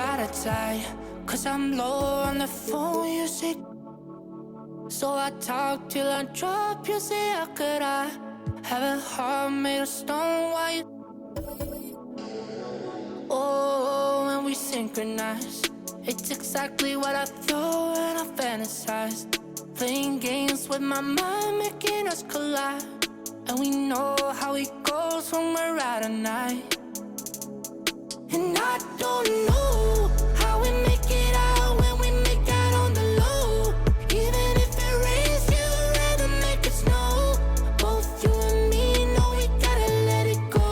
rather die, 'cause I'm low on the phone, you say. So I talk till I drop, you say, how could I have a heart made of stone? Why you? Oh, when we synchronize, it's exactly what I thought and I fantasized. Playing games with my mind, making us collide. And we know how it goes when we're out at night. And I don't know how we make it out when we make out on the low. Even if it rains, you'd rather make it snow. Both you and me know we gotta let it go.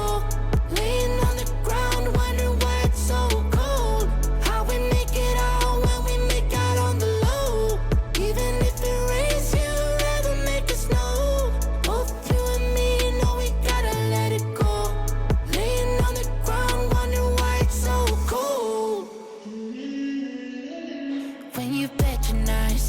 Laying on the ground, wondering why it's so cold. How we make it out when we make out on the low. Even if it rains, you'd rather make it snow. Both you and me know we gotta let it go. Laying on the ground, wondering why it's so cold. When you patronize,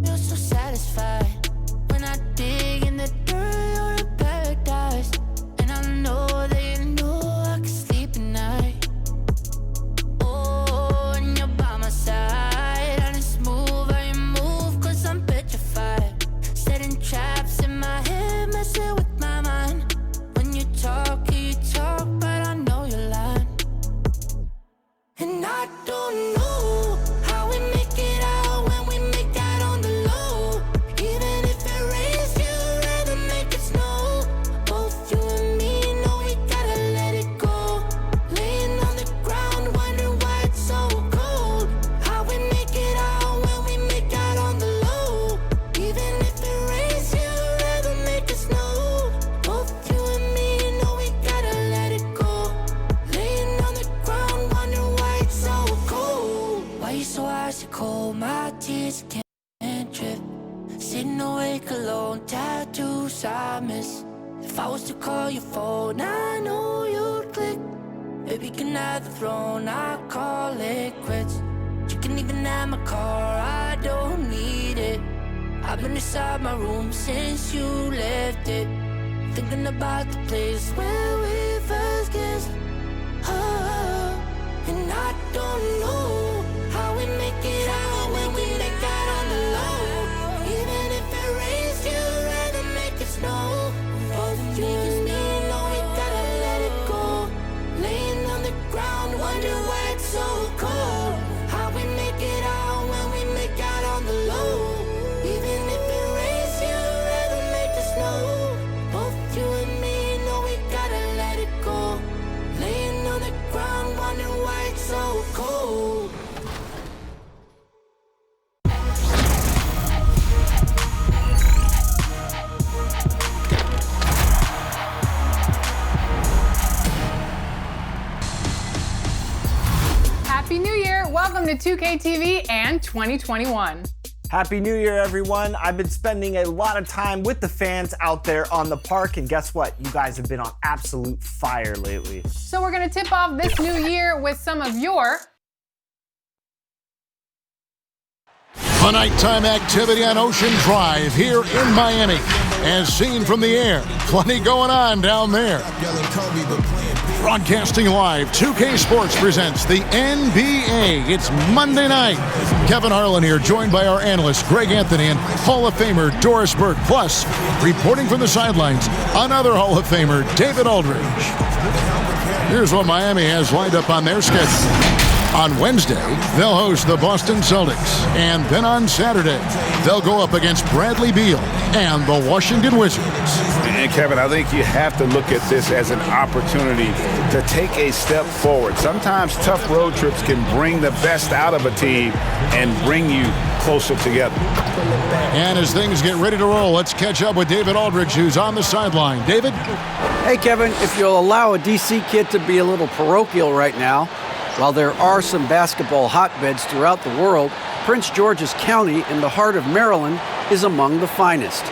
you're so satisfied. When I dig in the dirt, you're in paradise. And I know that you know I can sleep at night. Oh, and you're by my side. And it's smooth how you move, 'cause I'm petrified. Setting traps in my head, messing with my mind. When you talk, but I know you're lying. And I don't know how we make it out when we make out on the low. Even if it rains, you'd rather make it snow. Both you and me know we gotta let it go. Laying on the ground, wondering why it's so cold. How we make it out when we make out on the low. Even if it rains, you'd rather make it snow. Both you and me know we gotta let it go. Laying on the ground, wondering why it's so cold. Why you so icy cold? My tears can't drip. Sitting awake alone, tattoos I miss. If I was to call your phone, I know you'd click. Baby, can I have the throne? I call it quits. You can even have my car, I don't need it. I've been inside my room since you left it, thinking about the place where we first kissed. Oh, and I don't know how we make it out when we make out on the low. Even if it rains, you'd rather make it snow. Both you and me know we gotta let it go. Laying on the ground, wondering why it's so cold. How we make it out when we make out on the low. Even if it rains, you'd rather make it snow. Both you and me know we gotta let it go. Laying on the ground, wondering why it's so cold. Happy New Year! Welcome to 2K TV and 2021. Happy New Year, everyone. I've been spending a lot of time with the fans out there on the park, and guess what? You guys have been on absolute fire lately. So we're going to tip off this new year with some of your A nighttime activity on Ocean Drive here in Miami. As seen from the air, plenty going on down there. Broadcasting live, 2K Sports presents the NBA. It's Monday night. Kevin Harlan here, joined by our analyst, Greg Anthony, and Hall of Famer Doris Burke. Plus, reporting from the sidelines, another Hall of Famer, David Aldridge. Here's what Miami has lined up on their schedule. On Wednesday, they'll host the Boston Celtics. And then on Saturday, they'll go up against Bradley Beal and the Washington Wizards. And Kevin, I think you have to look at this as an opportunity to take a step forward. Sometimes tough road trips can bring the best out of a team and bring you closer together. And as things get ready to roll, let's catch up with David Aldridge, who's on the sideline. David? Hey, Kevin, if you'll allow a D.C. kid to be a little parochial right now, while there are some basketball hotbeds throughout the world, Prince George's County in the heart of Maryland is among the finest.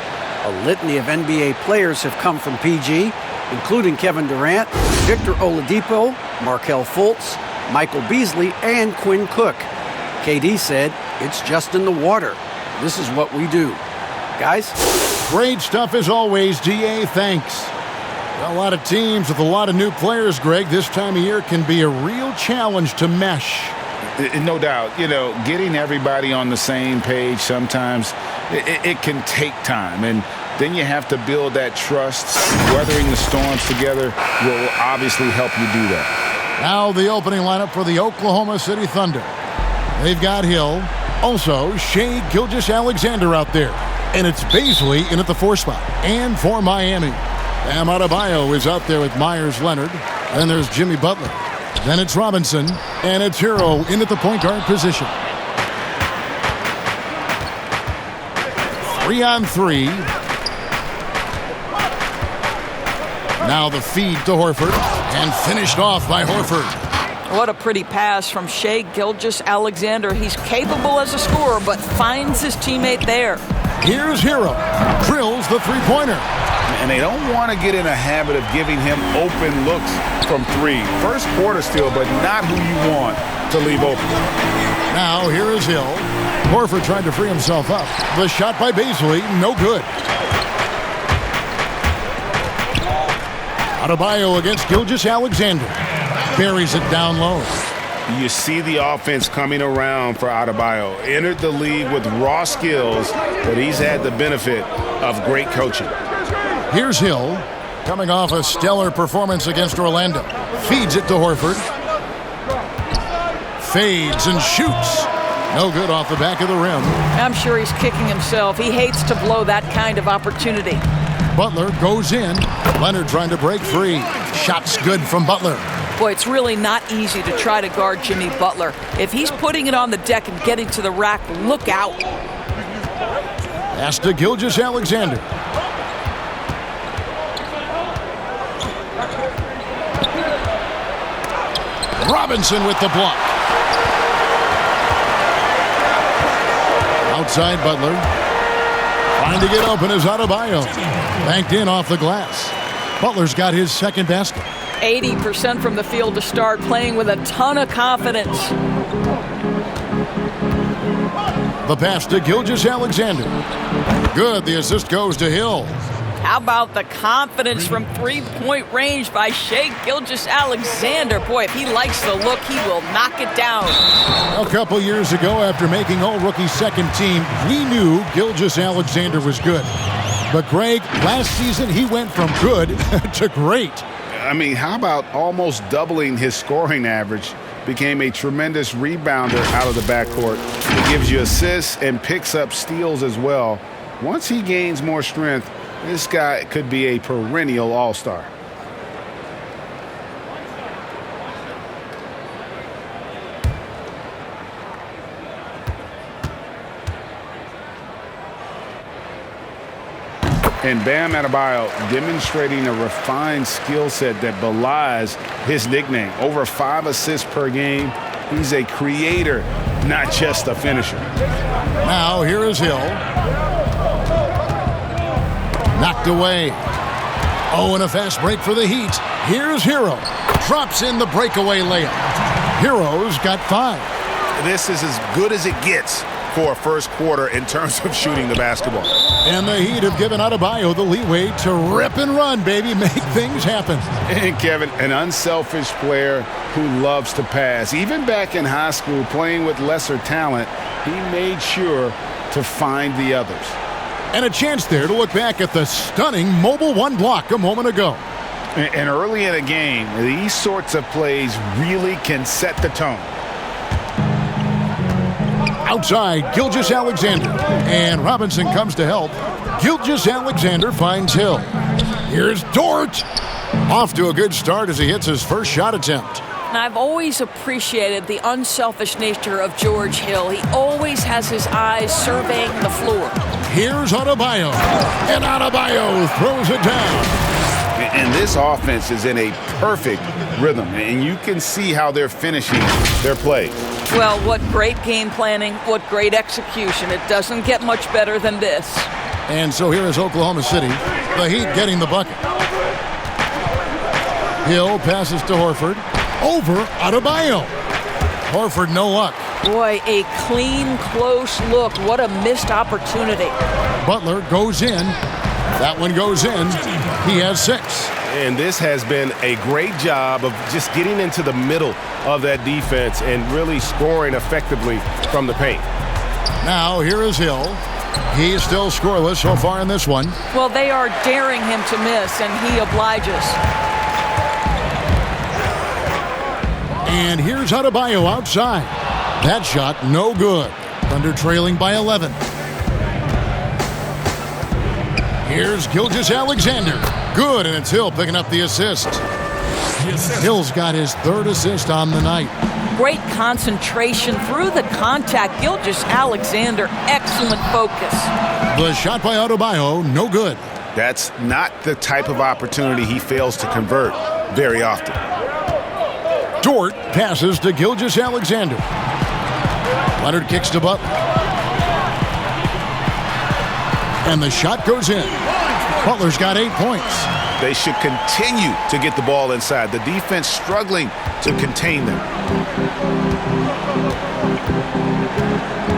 A litany of NBA players have come from PG, including Kevin Durant, Victor Oladipo, Markelle Fultz, Michael Beasley, and Quinn Cook. KD said, "It's just in the water. This is what we do." Guys? Great stuff as always, DA. Thanks. A lot of teams with a lot of new players, Greg, this time of year can be a real challenge to mesh. No doubt. Getting everybody on the same page sometimes, it can take time. And then you have to build that trust. Weathering the storms together will obviously help you do that. Now the opening lineup for the Oklahoma City Thunder. They've got Hill. Also, Shai Gilgeous-Alexander out there. And it's Baisley in at the 4 spot. And for Miami, Bam Adebayo is out there with Myers-Leonard. Then there's Jimmy Butler. Then it's Robinson. And it's Hero in at the point guard position. 3-on-3. Now the feed to Horford. And finished off by Horford. What a pretty pass from Shai Gilgeous-Alexander. He's capable as a scorer, but finds his teammate there. Here's Hero. Drills the three-pointer. And they don't want to get in a habit of giving him open looks from 3. First quarter still, but not who you want to leave open. Now here is Hill. Horford trying to free himself up. The shot by Baisley, no good. Adebayo against Gilgeous-Alexander. Buries it down low. You see the offense coming around for Adebayo. Entered the league with raw skills, but he's had the benefit of great coaching. Here's Hill, coming off a stellar performance against Orlando. Feeds it to Horford. Fades and shoots. No good off the back of the rim. I'm sure he's kicking himself. He hates to blow that kind of opportunity. Butler goes in. Leonard trying to break free. Shot's good from Butler. Boy, it's really not easy to try to guard Jimmy Butler. If he's putting it on the deck and getting to the rack, look out. Pass to Gilgeous-Alexander. Robinson with the block. Outside Butler. Trying to get open is Adebayo. Banked in off the glass. Butler's got his second basket. 80% from the field to start, playing with a ton of confidence. The pass to Gilgeous-Alexander. Good. The assist goes to Hill. How about the confidence from three-point range by Shai Gilgeous-Alexander? Boy, if he likes the look, he will knock it down. A couple years ago, after making All-Rookie second team, we knew Gilgeous-Alexander was good. But, Greg, last season he went from good to great. I mean, how about almost doubling his scoring average? Became a tremendous rebounder out of the backcourt. He gives you assists and picks up steals as well. Once he gains more strength, this guy could be a perennial all-star. And Bam Adebayo demonstrating a refined skill set that belies his nickname. Over 5 assists per game. He's a creator, not just a finisher. Now here is Hill. Knocked away. Oh, and a fast break for the Heat. Here's Hero. Drops in the breakaway layup. Hero's got 5. This is as good as it gets for a first quarter in terms of shooting the basketball. And the Heat have given Adebayo the leeway to rip and run, baby. Make things happen. And Kevin, an unselfish player who loves to pass. Even back in high school, playing with lesser talent, he made sure to find the others. And a chance there to look back at the stunning mobile one block a moment ago. And early in a game, these sorts of plays really can set the tone. Outside, Gilgeous-Alexander. And Robinson comes to help. Gilgeous-Alexander finds Hill. Here's Dort. Off to a good start as he hits his first shot attempt. And I've always appreciated the unselfish nature of George Hill. He always has his eyes surveying the floor. Here's Adebayo. And Adebayo throws it down. And this offense is in a perfect rhythm. And you can see how they're finishing their play. Well, what great game planning, what great execution. It doesn't get much better than this. And so here is Oklahoma City. The Heat getting the bucket. Hill passes to Horford. Over Adebayo. Horford, no luck. Boy, a clean, close look. What a missed opportunity. Butler goes in. That one goes in. He has 6. And this has been a great job of just getting into the middle of that defense and really scoring effectively from the paint. Now here is Hill. He's still scoreless so far in this one. Well, they are daring him to miss, and he obliges. And here's Adebayo outside. That shot no good. Thunder trailing by 11. Here's Gilgeous-Alexander. Good, and it's Hill picking up the assist. Hill's got his third assist on the night. Great concentration through the contact. Gilgeous-Alexander, excellent focus. The shot by Adebayo, no good. That's not the type of opportunity he fails to convert very often. Dort passes to Gilgeous-Alexander. Leonard kicks to Butler. And the shot goes in. Butler's got 8 points. They should continue to get the ball inside. The defense struggling to contain them.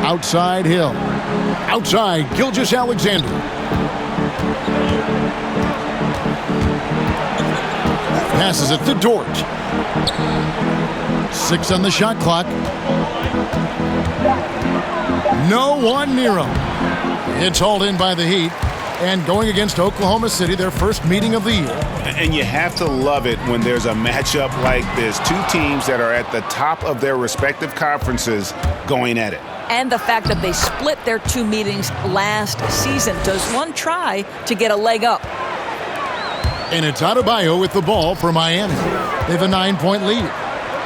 Outside Hill. Outside Gilgeous-Alexander. Passes it to Dort. 6 on the shot clock. No one near him. It's hauled in by the Heat. And going against Oklahoma City, their first meeting of the year. And you have to love it when there's a matchup like this. Two teams that are at the top of their respective conferences going at it. And the fact that they split their 2 meetings last season. Does one try to get a leg up? And it's Adebayo with the ball for Miami. They have a 9-point lead.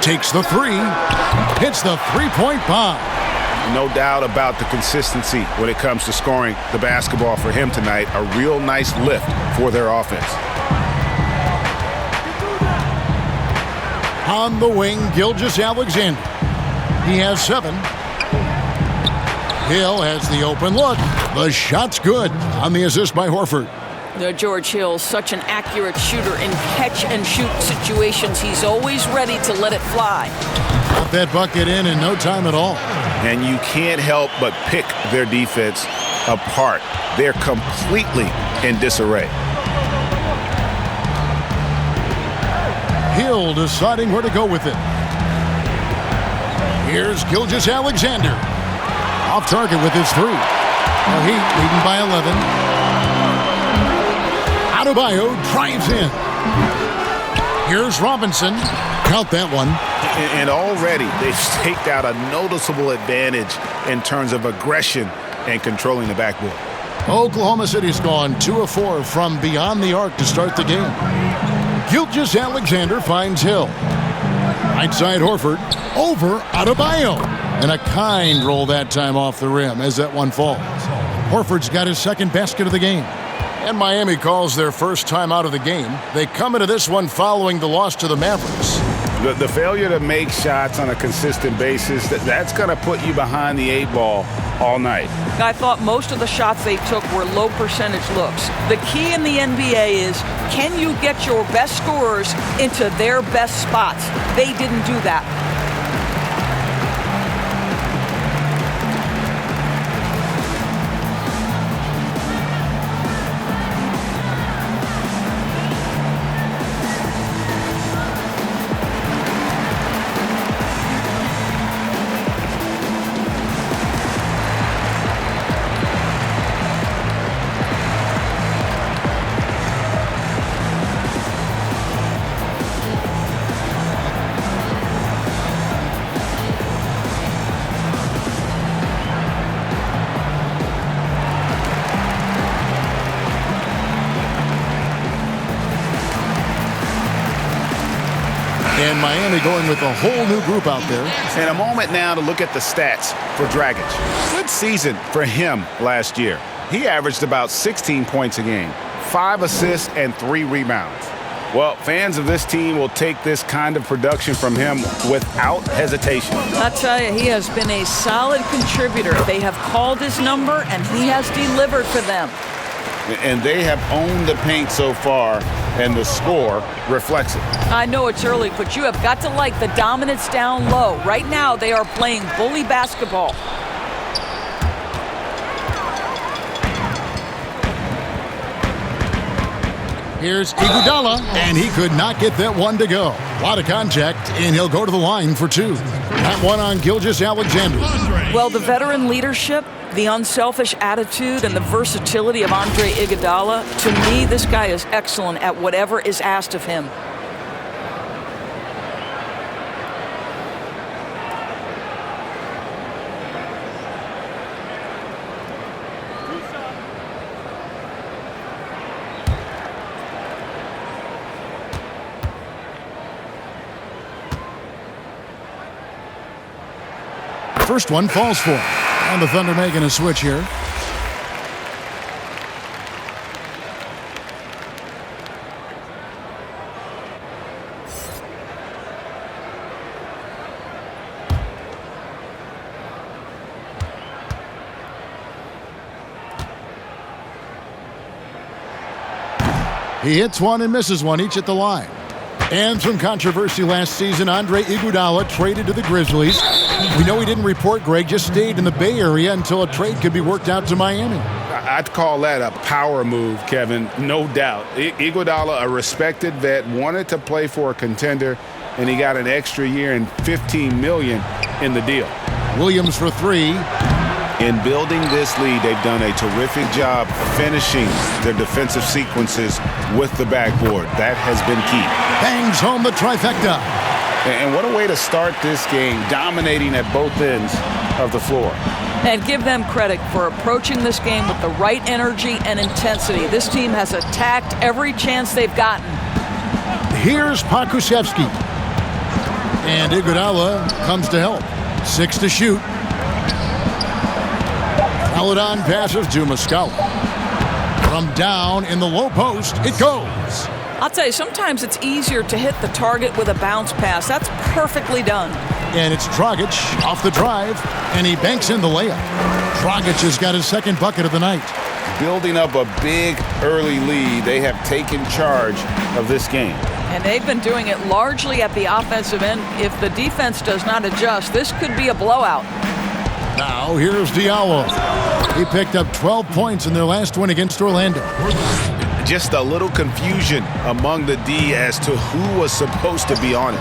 Takes the 3. Hits the 3-point bomb. No doubt about the consistency when it comes to scoring the basketball for him tonight. A real nice lift for their offense. On the wing, Gilgeous-Alexander. He has 7. Hill has the open look. The shot's good on the assist by Horford. George Hill, such an accurate shooter in catch-and-shoot situations. He's always ready to let it fly. Got that bucket in no time at all. And you can't help but pick their defense apart. They're completely in disarray. Hill deciding where to go with it. Here's Gilgeous-Alexander. Off target with his 3. The Heat leading by 11. Adebayo drives in. Here's Robinson. Count that one. And already they've staked out a noticeable advantage in terms of aggression and controlling the backboard. Oklahoma City's gone 2 of 4 from beyond the arc to start the game. Gilgeous-Alexander finds Hill. Right side Horford. Over Adebayo. And a kind roll that time off the rim as that one falls. Horford's got his second basket of the game. And Miami calls their first time out of the game. They come into this one following the loss to the Mavericks. The failure to make shots on a consistent basis, that's going to put you behind the 8 ball all night. I thought most of the shots they took were low percentage looks. The key in the NBA is, can you get your best scorers into their best spots? They didn't do that. And Miami going with a whole new group out there. And a moment now to look at the stats for Dragic. Good season for him last year. He averaged about 16 points a game, 5 assists, and 3 rebounds. Well, fans of this team will take this kind of production from him without hesitation. I'll tell you, he has been a solid contributor. They have called his number, and he has delivered for them. And they have owned the paint so far, and the score reflects it. I know it's early, but you have got to like the dominance down low. Right now, they are playing bully basketball. Here's Iguodala, and he could not get that one to go. A lot of contact, and he'll go to the line for two. That one on Gilgeous-Alexander. Well, the veteran leadership, the unselfish attitude, and the versatility of Andre Iguodala, to me, this guy is excellent at whatever is asked of him. First one falls for him. And the Thunder making a switch here. He hits one and misses one, each at the line. And some controversy last season. Andre Iguodala traded to the Grizzlies. We know he didn't report, Greg, just stayed in the Bay Area until a trade could be worked out to Miami. I'd call that a power move, Kevin, no doubt. Iguodala, a respected vet, wanted to play for a contender, and he got an extra year and $15 million in the deal. Williams for three. In building this lead, they've done a terrific job finishing their defensive sequences with the backboard. That has been key. Bangs home the trifecta. And what a way to start this game, dominating at both ends of the floor. And give them credit for approaching this game with the right energy and intensity. This team has attacked every chance they've gotten. Here's Pokusevski. And Iguodala comes to help. 6 to shoot. Paladon passes to Muscala. From down in the low post, it goes. I'll tell you, sometimes it's easier to hit the target with a bounce pass. That's perfectly done. And it's Dragic off the drive, and he banks in the layup. Dragic has got his second bucket of the night. Building up a big early lead, they have taken charge of this game. And they've been doing it largely at the offensive end. If the defense does not adjust, this could be a blowout. Now here's Diallo. He picked up 12 points in their last win against Orlando. Just a little confusion among the D as to who was supposed to be on it.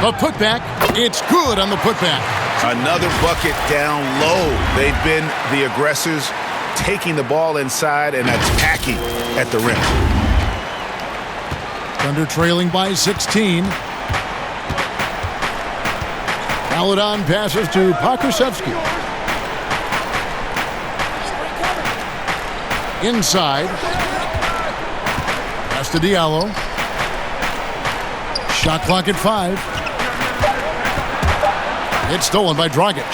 The putback, it's good on the putback. Another bucket down low. They've been the aggressors, taking the ball inside and attacking at the rim. Thunder trailing by 16. Paladon passes to Pokusevski. Inside. Pass to Diallo. Shot clock at 5. It's stolen by Dragic.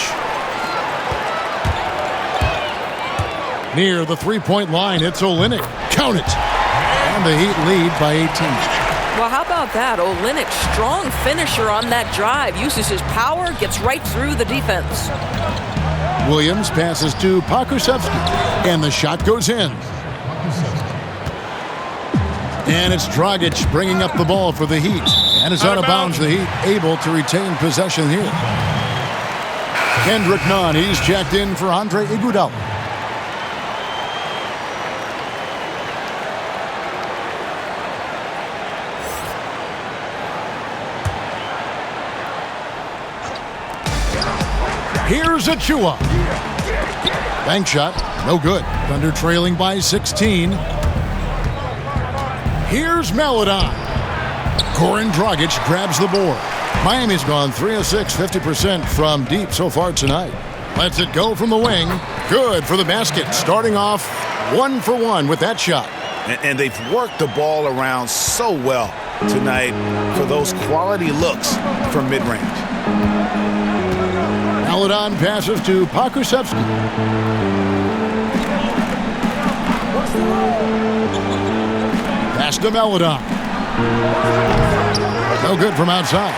Near the three-point line, it's Olynyk. Count it. And the Heat lead by 18. Well, how about that? Olynyk, strong finisher on that drive. Uses his power, gets right through the defense. Williams passes to Pokusevski. And the shot goes in. And it's Dragic bringing up the ball for the Heat. And it's out of bounds. The Heat able to retain possession here. Kendrick Nunn, he's checked in for Andre Iguodala. Here's Achua. Bank shot, no good. Thunder trailing by 16. Here's Maladon. Goran Dragic grabs the board. Miami's gone 3 of 6, 50% from deep so far tonight. Lets it go from the wing. Good for the basket. Starting off 1 for 1 with that shot. And they've worked the ball around so well tonight for those quality looks from mid-range. Paladon passes to Pokusevski. Pass to Maladon. No good from outside.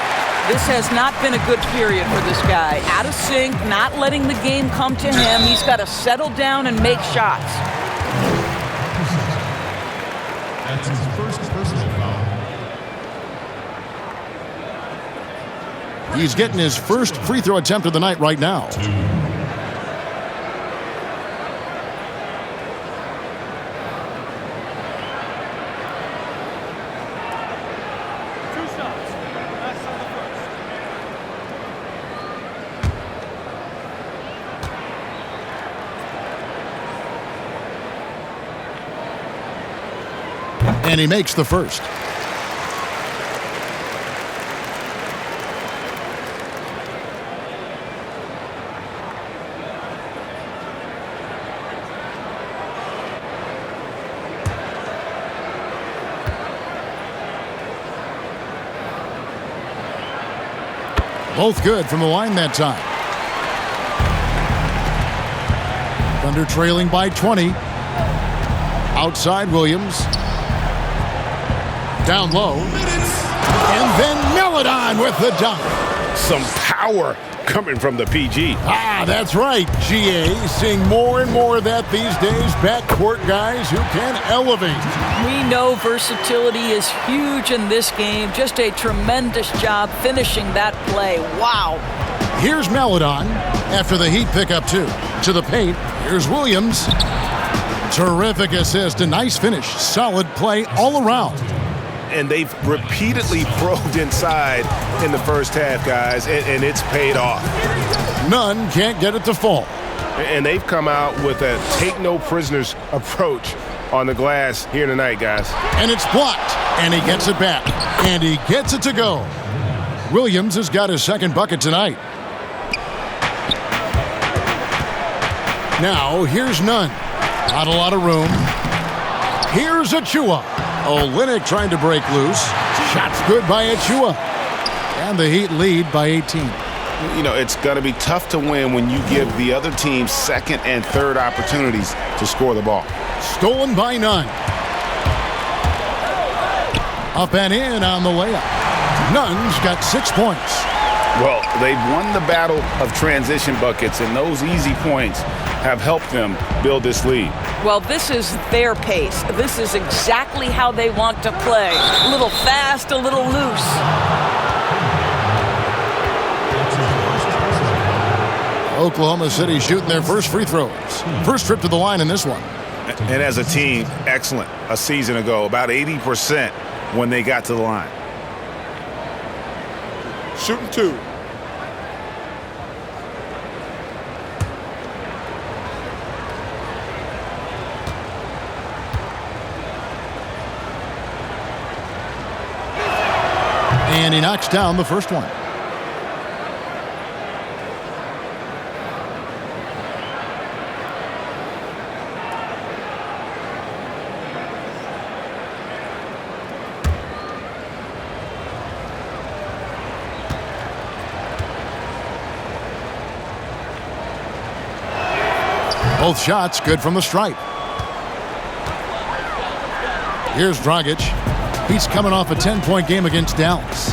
This has not been a good period for this guy. Out of sync, not letting the game come to him. He's got to settle down and make shots. That's his first personal foul. He's getting his first free throw attempt of the night right now. And he makes the first. Both good from the line that time. Thunder trailing by 20. Outside Williams. Down low. And then Melodon with the dunk. Some power coming from the PG. That's right, GA. Seeing more and more of that these days. Backcourt guys who can elevate. We know versatility is huge in this game. Just a tremendous job finishing that play. Wow. Here's Melodon after the Heat pick up 2. To the paint, here's Williams. Terrific assist, a nice finish. Solid play all around. And they've repeatedly probed inside in the first half, guys, and it's paid off. Nunn can't get it to fall. And they've come out with a take-no-prisoners approach on the glass here tonight, guys. And it's blocked, and he gets it back, and he gets it to go. Williams has got his second bucket tonight. Now, here's Nunn. Not a lot of room. Here's Achua. Olynyk trying to break loose. Shot's good by Achua. And the Heat lead by 18. You know, it's going to be tough to win when you give the other team second and third opportunities to score the ball. Stolen by Nunn. Up and in on the layup. Nunn's got 6 points. Well, they've won the battle of transition buckets, and those easy points have helped them build this lead. Well, this is their pace. This is exactly how they want to play. A little fast, a little loose. Oklahoma City shooting their first free throws. First trip to the line in this one. And as a team, excellent. A season ago, about 80% when they got to the line. Shooting 2. And he knocks down the first one. Both shots good from the stripe. Here's Dragic. He's coming off a 10-point game against Dallas.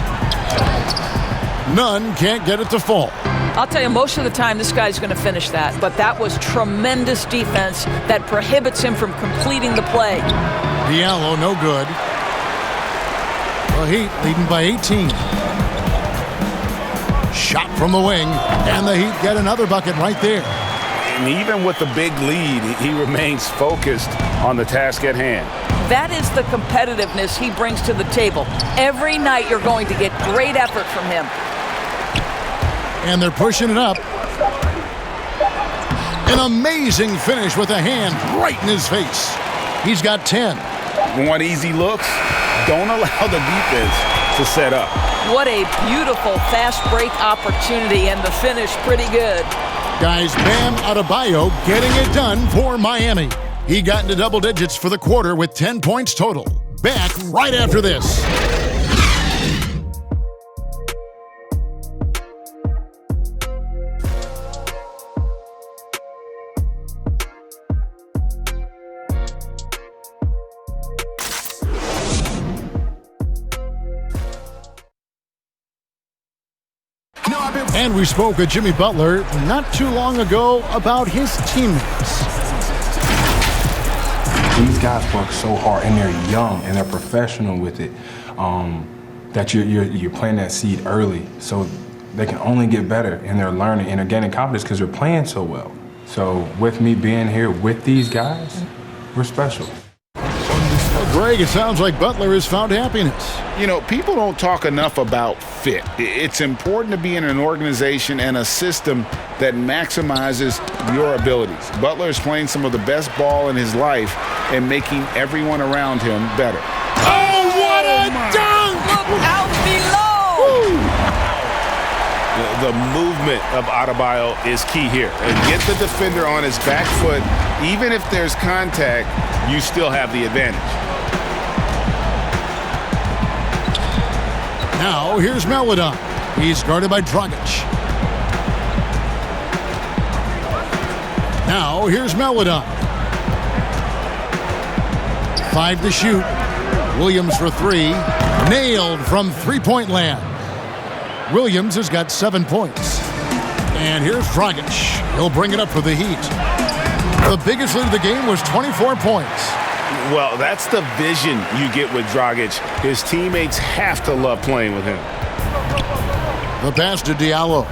Nunn can't get it to fall. I'll tell you, most of the time this guy's going to finish that, but that was tremendous defense that prohibits him from completing the play. Diallo, no good. The Heat leading by 18. Shot from the wing, and the Heat get another bucket right there. And even with the big lead, he remains focused on the task at hand. That is the competitiveness he brings to the table. Every night you're going to get great effort from him. And they're pushing it up. An amazing finish with a hand right in his face. He's got 10. Want easy looks? Don't allow the defense to set up. What a beautiful fast break opportunity, and the finish pretty good. Guys, Bam Adebayo getting it done for Miami. He got into double digits for the quarter with 10 points total. Back right after this. And we spoke with Jimmy Butler not too long ago about his teammates. These guys work so hard, and they're young, and they're professional with it, that you're planting that seed early, so they can only get better, and they're learning, and they're gaining confidence because they're playing so well. So with me being here with these guys, we're special. Well, Greg, it sounds like Butler has found happiness. You know, people don't talk enough about fit. It's important to be in an organization and a system that maximizes your abilities. Butler is playing some of the best ball in his life, and making everyone around him better. Oh, what a dunk! Look out below! The movement of Adebayo is key here. And get the defender on his back foot. Even if there's contact, you still have the advantage. Now, here's Melodon. He's guarded by Dragic. Now, here's Melodon. 5 to shoot. Williams for 3. Nailed from three-point land. Williams has got 7 points. And here's Dragic. He'll bring it up for the Heat. The biggest lead of the game was 24 points. Well, that's the vision you get with Dragic. His teammates have to love playing with him. The pass to Diallo.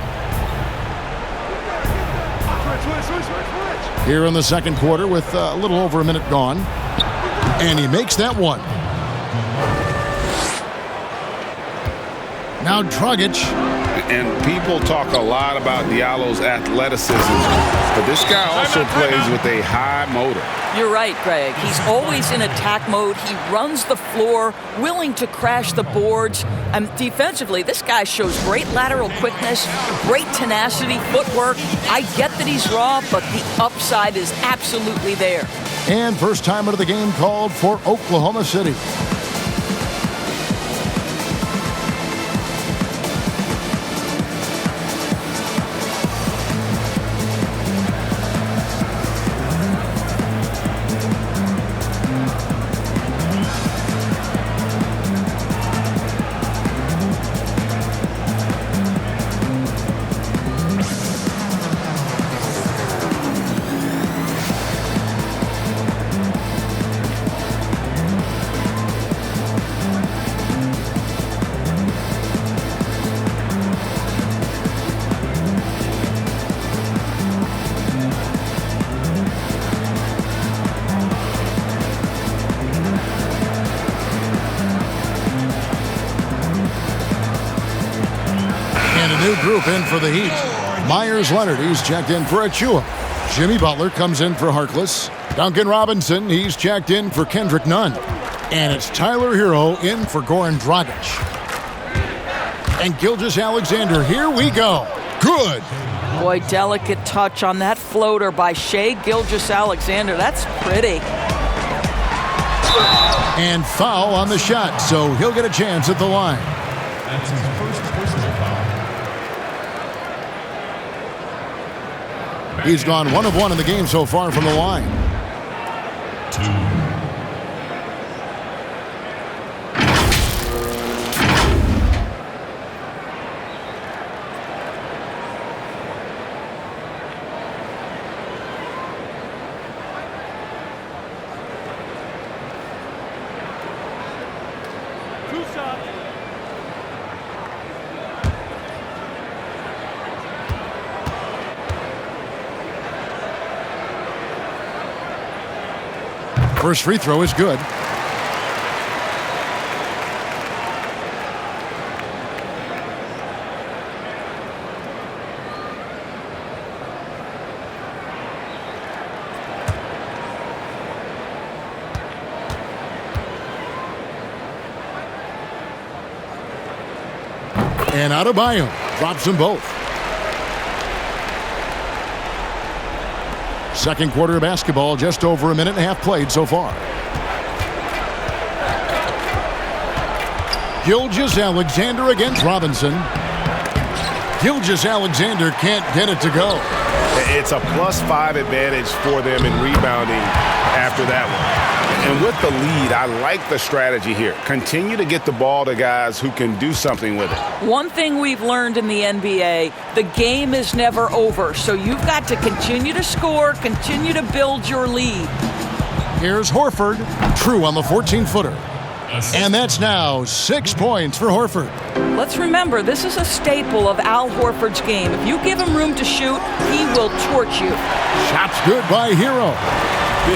Here in the second quarter with a little over a minute gone. And he makes that one. Now Dragic. And people talk a lot about Diallo's athleticism, but this guy also plays with a high motor. You're right, Greg. He's always in attack mode. He runs the floor, willing to crash the boards. And defensively, this guy shows great lateral quickness, great tenacity, footwork. I get that he's raw, but the upside is absolutely there. And first time out of the game called for Oklahoma City. New group in for the Heat. Myers-Leonard, he's checked in for Achua. Jimmy Butler comes in for Harkless. Duncan Robinson, he's checked in for Kendrick Nunn. And it's Tyler Hero in for Goran Dragic. And Gilgeous-Alexander, here we go. Good. Boy, delicate touch on that floater by Shai Gilgeous-Alexander. That's pretty. And foul on the shot, so he'll get a chance at the line. That's his first personal foul. He's gone 1 of 1 in the game so far from the line. 2. First free throw is good. And Adebayo drops them both. Second quarter of basketball, just over a minute and a half played so far. Gilgeous-Alexander against Robinson. Gilgeous-Alexander can't get it to go. It's a +5 advantage for them in rebounding after that one. And with the lead, I like the strategy here. Continue to get the ball to guys who can do something with it. One thing we've learned in the NBA, the game is never over. So you've got to continue to score, continue to build your lead. Here's Horford, true on the 14-footer. And that's now 6 points for Horford. Let's remember, this is a staple of Al Horford's game. If you give him room to shoot, he will torch you. Shots good by Hero.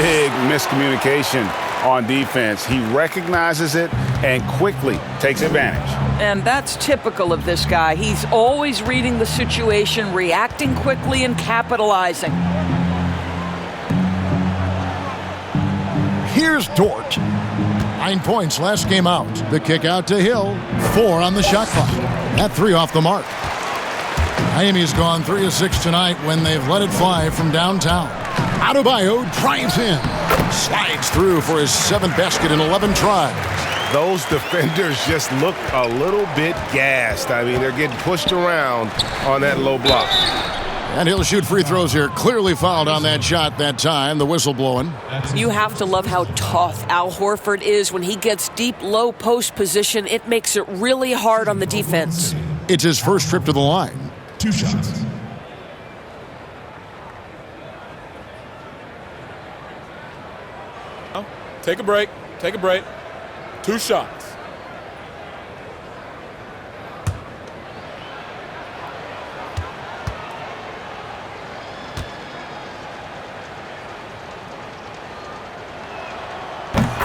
Big miscommunication on defense. He recognizes it and quickly takes advantage. And that's typical of this guy. He's always reading the situation, reacting quickly, and capitalizing. Here's Dort. 9 points last game out. The kick out to Hill. 4 on the shot clock. That 3 off the mark. Miami's gone 3 of 6 tonight when they've let it fly from downtown. Adebayo drives in. Slides through for his 7th basket in 11 tries. Those defenders just look a little bit gassed. I mean, they're getting pushed around on that low block. And he'll shoot free throws here. Clearly fouled on that shot that time. The whistle blowing. You have to love how tough Al Horford is. When he gets deep, low post position, it makes it really hard on the defense. It's his first trip to the line. 2 shots. Take a break. Take a break. 2 shots.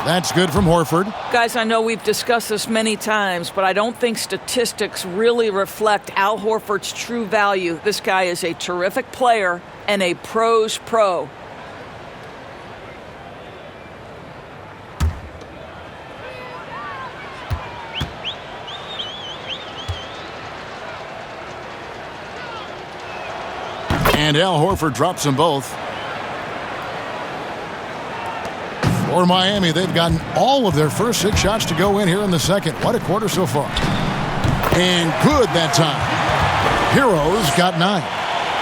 That's good from Horford. Guys, I know we've discussed this many times, but I don't think statistics really reflect Al Horford's true value. This guy is a terrific player and a pro's pro. And Al Horford drops them both. For Miami, they've gotten all of their first 6 shots to go in here in the second. What a quarter so far. And good that time. Heroes got 9.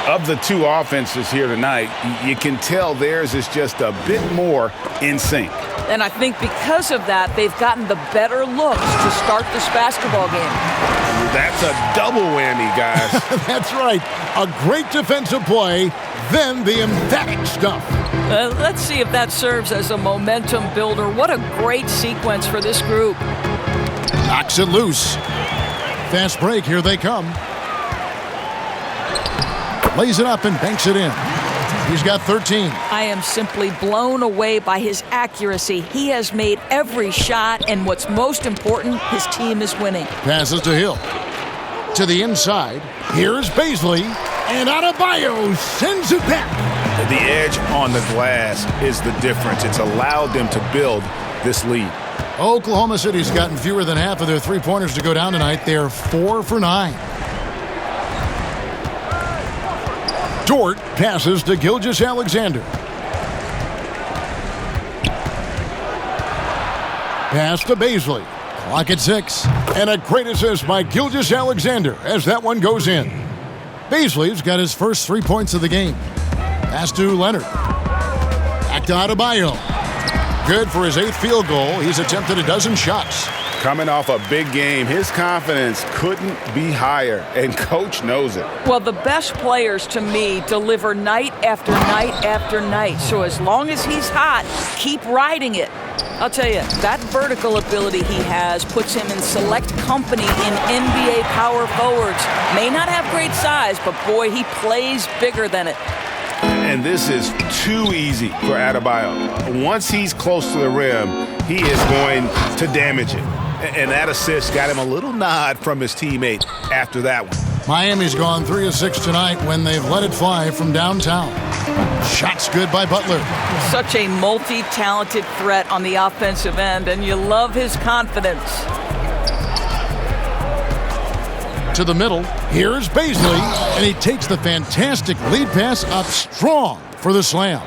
Of the 2 offenses here tonight, you can tell theirs is just a bit more in sync. And I think because of that, they've gotten the better looks to start this basketball game. That's a double whammy, guys. That's right. A great defensive play, then the emphatic stuff. Let's see if that serves as a momentum builder. What a great sequence for this group. Knocks it loose. Fast break, here they come. Lays it up and banks it in. He's got 13. I am simply blown away by his accuracy. He has made every shot, and what's most important, his team is winning. Passes to Hill. To the inside. Here's Baisley. And Adebayo sends it back. The edge on the glass is the difference. It's allowed them to build this lead. Oklahoma City's gotten fewer than half of their 3-pointers to go down tonight. They're 4 for 9. Dort passes to Gilgeous-Alexander. Pass to Baisley. Clock at 6. And a great assist by Gilgeous-Alexander as that one goes in. Baisley's got his first 3 points of the game. Pass to Leonard. Back to Adebayo. Good for his 8th field goal. He's attempted a dozen shots. Coming off a big game, his confidence couldn't be higher, and Coach knows it. Well, the best players, to me, deliver night after night after night. So as long as he's hot, keep riding it. I'll tell you, that vertical ability he has puts him in select company in NBA power forwards. May not have great size, but boy, he plays bigger than it. And this is too easy for Adebayo. Once he's close to the rim, he is going to damage it. And that assist got him a little nod from his teammate after that one. Miami's gone 3 of 6 tonight when they've let it fly from downtown. Shots good by Butler. Such a multi-talented threat on the offensive end, and you love his confidence. To the middle, here's Baisley, and he takes the fantastic lead pass up strong for the slam.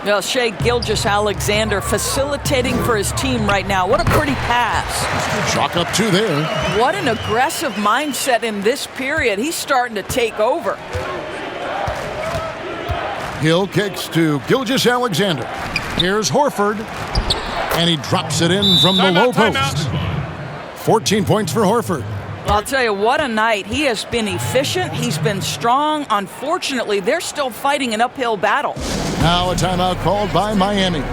Well, Shai Gilgeous-Alexander facilitating for his team right now. What a pretty pass. Chalk up 2 there. What an aggressive mindset in this period. He's starting to take over. Hill kicks to Gilgeous-Alexander. Here's Horford, and he drops it in from the low post. 14 points for Horford. I'll tell you, what a night. He has been efficient. He's been strong. Unfortunately, they're still fighting an uphill battle. Now a timeout called by Miami.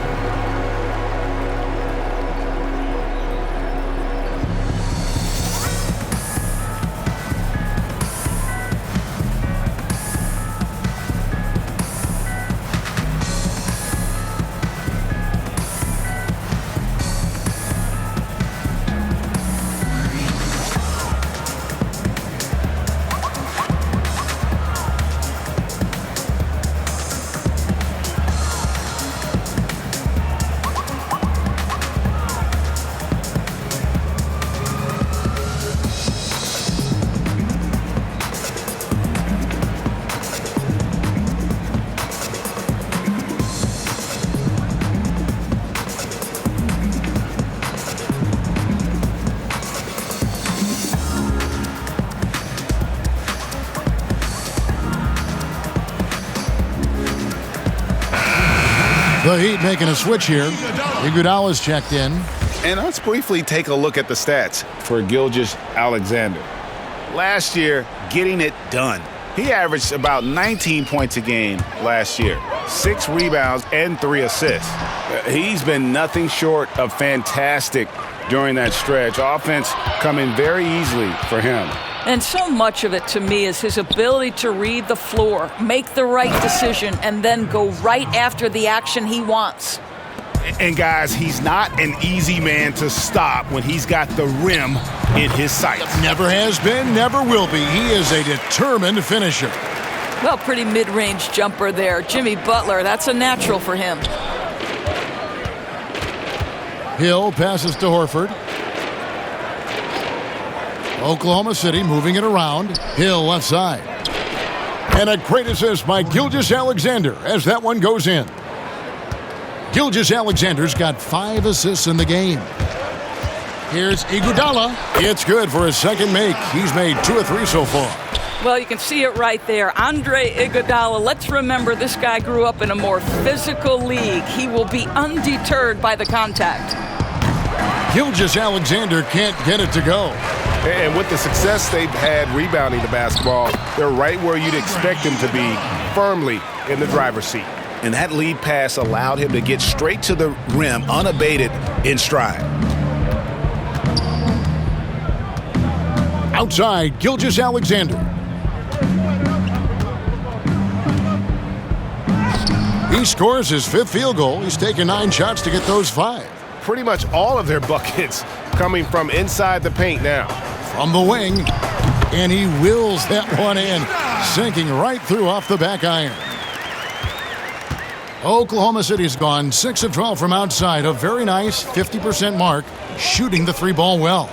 The Heat making a switch here. Iguodala's checked in. And let's briefly take a look at the stats for Gilgeous-Alexander. Last year, getting it done. He averaged about 19 points a game last year, 6 rebounds and 3 assists. He's been nothing short of fantastic during that stretch. Offense coming very easily for him. And so much of it, to me, is his ability to read the floor, make the right decision, and then go right after the action he wants. And, guys, he's not an easy man to stop when he's got the rim in his sights. Never has been, never will be. He is a determined finisher. Well, pretty mid-range jumper there. Jimmy Butler, that's a natural for him. Hill passes to Horford. Oklahoma City moving it around. Hill left side. And a great assist by Gilgeous-Alexander as that one goes in. Gilgeous-Alexander's got 5 assists in the game. Here's Iguodala. It's good for his second make. He's made 2 or 3 so far. Well, you can see it right there. Andre Iguodala. Let's remember this guy grew up in a more physical league. He will be undeterred by the contact. Gilgeous-Alexander can't get it to go. And with the success they've had rebounding the basketball, they're right where you'd expect them to be, firmly in the driver's seat. And that lead pass allowed him to get straight to the rim unabated in stride. Outside, Gilgeous-Alexander. He scores his 5th field goal. He's taken 9 shots to get those 5. Pretty much all of their buckets coming from inside the paint now. From the wing, and he wills that one in, sinking right through off the back iron. Oklahoma City's gone 6 of 12 from outside, a very nice 50% mark, shooting the 3-ball well.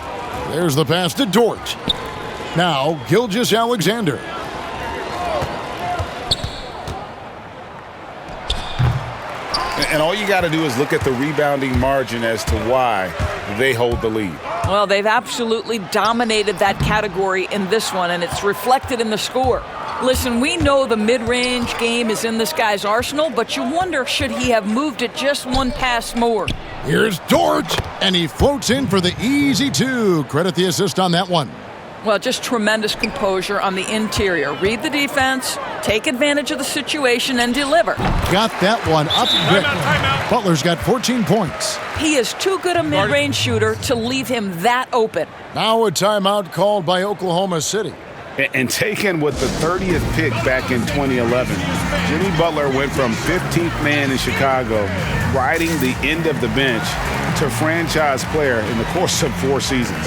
There's the pass to Dort. Now, Gilgeous-Alexander. And all you got to do is look at the rebounding margin as to why they hold the lead. Well, they've absolutely dominated that category in this one, and it's reflected in the score. Listen, we know the mid-range game is in this guy's arsenal, but you wonder, should he have moved it just 1 pass more? Here's Dort, and he floats in for the easy 2. Credit the assist on that one. Well, just tremendous composure on the interior. Read the defense, take advantage of the situation, and deliver. Got that one up quick. Butler's got 14 points. He is too good a mid-range shooter to leave him that open. Now a timeout called by Oklahoma City. And taken with the 30th pick back in 2011, Jimmy Butler went from 15th man in Chicago, riding the end of the bench, to franchise player in the course of 4 seasons.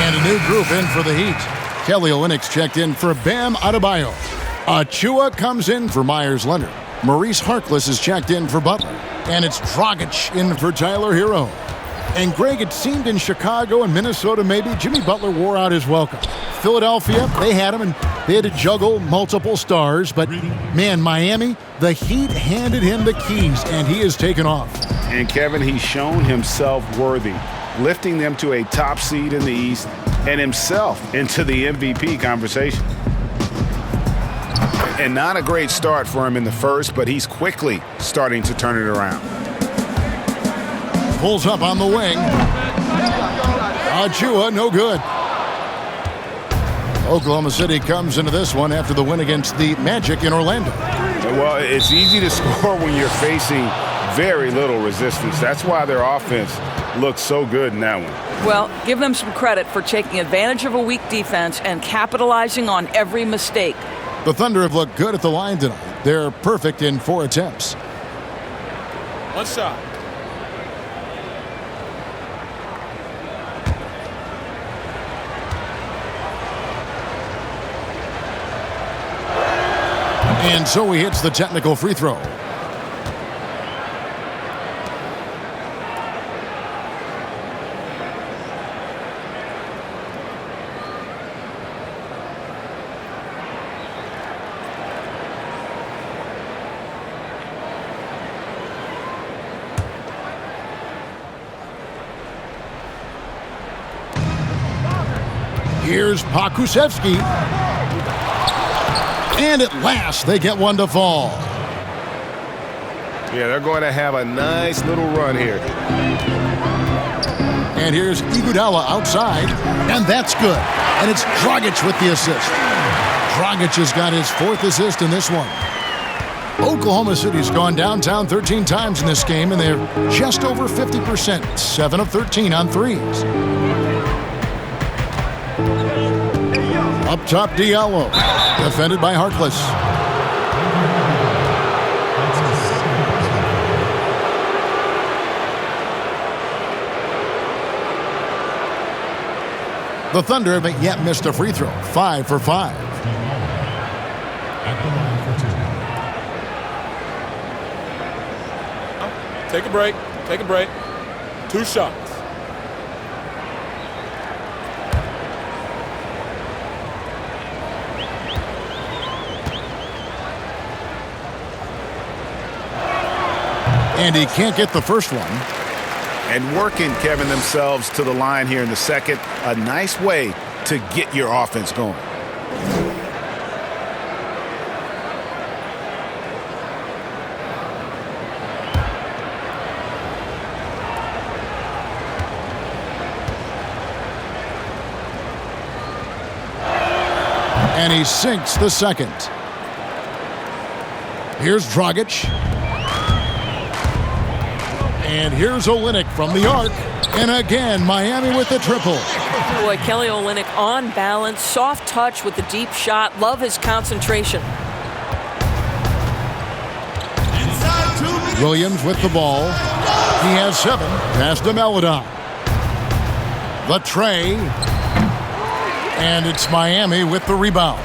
And a new group in for the Heat. Kelly Olynyk checked in for Bam Adebayo. Achua comes in for Myers Leonard. Maurice Harkless is checked in for Butler. And it's Dragic in for Tyler Hero. And Greg, it seemed in Chicago and Minnesota maybe Jimmy Butler wore out his welcome. Philadelphia, they had him and they had to juggle multiple stars. But man, Miami, the Heat handed him the keys and he has taken off. And Kevin, he's shown himself worthy, lifting them to a top seed in the East and himself into the MVP conversation. And not a great start for him in the first, but he's quickly starting to turn it around. Pulls up on the wing. Achua, no good. Oklahoma City comes into this one after the win against the Magic in Orlando. Well, it's easy to score when you're facing very little resistance. That's why their offense looks so good in that one. Well, give them some credit for taking advantage of a weak defense and capitalizing on every mistake. The Thunder have looked good at the line tonight. They're perfect in 4 attempts. One shot. And so he hits the technical free throw. Here's Pokusevski. And at last, they get one to fall. Yeah, they're going to have a nice little run here. And here's Iguodala outside, and that's good. And it's Dragic with the assist. Dragic has got his 4th assist in this one. Oklahoma City's gone downtown 13 times in this game, and they're just over 50%, 7 of 13 on threes. Up top, Diallo, defended by Harkless. The Thunder haven't yet missed a free throw, 5 for 5. At the line for 2. Take a break. Take a break. 2 shots. And he can't get the first one. And working, Kevin, themselves to the line here in the second. A nice way to get your offense going. And he sinks the second. Here's Dragic. And here's Olynyk from the arc. And again, Miami with the triple. Boy, Kelly Olynyk on balance, soft touch with the deep shot. Love his concentration. Williams with the ball. He has 7. Pass to Melodon. The tray. And it's Miami with the rebound.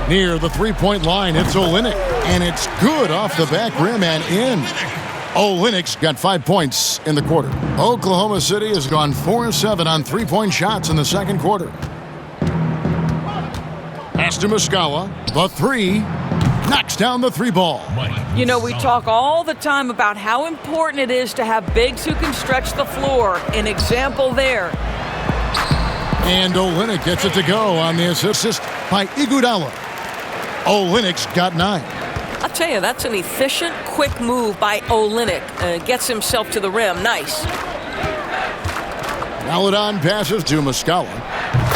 Near the three-point line, it's Olynyk. And it's good off the back rim and in. Olynyk's got 5 points in the quarter. Oklahoma City has gone 4-7 on three-point shots in the second quarter. Pass to Muscala. The 3. Knocks down the 3 ball. You know, we talk all the time about how important it is to have bigs who can stretch the floor. An example there. And Olynyk gets it to go on the assist by Iguodala. Olynyk's got 9. I'll tell you, that's an efficient, quick move by Olynyk. Gets himself to the rim. Nice. Melodon passes to Muscala.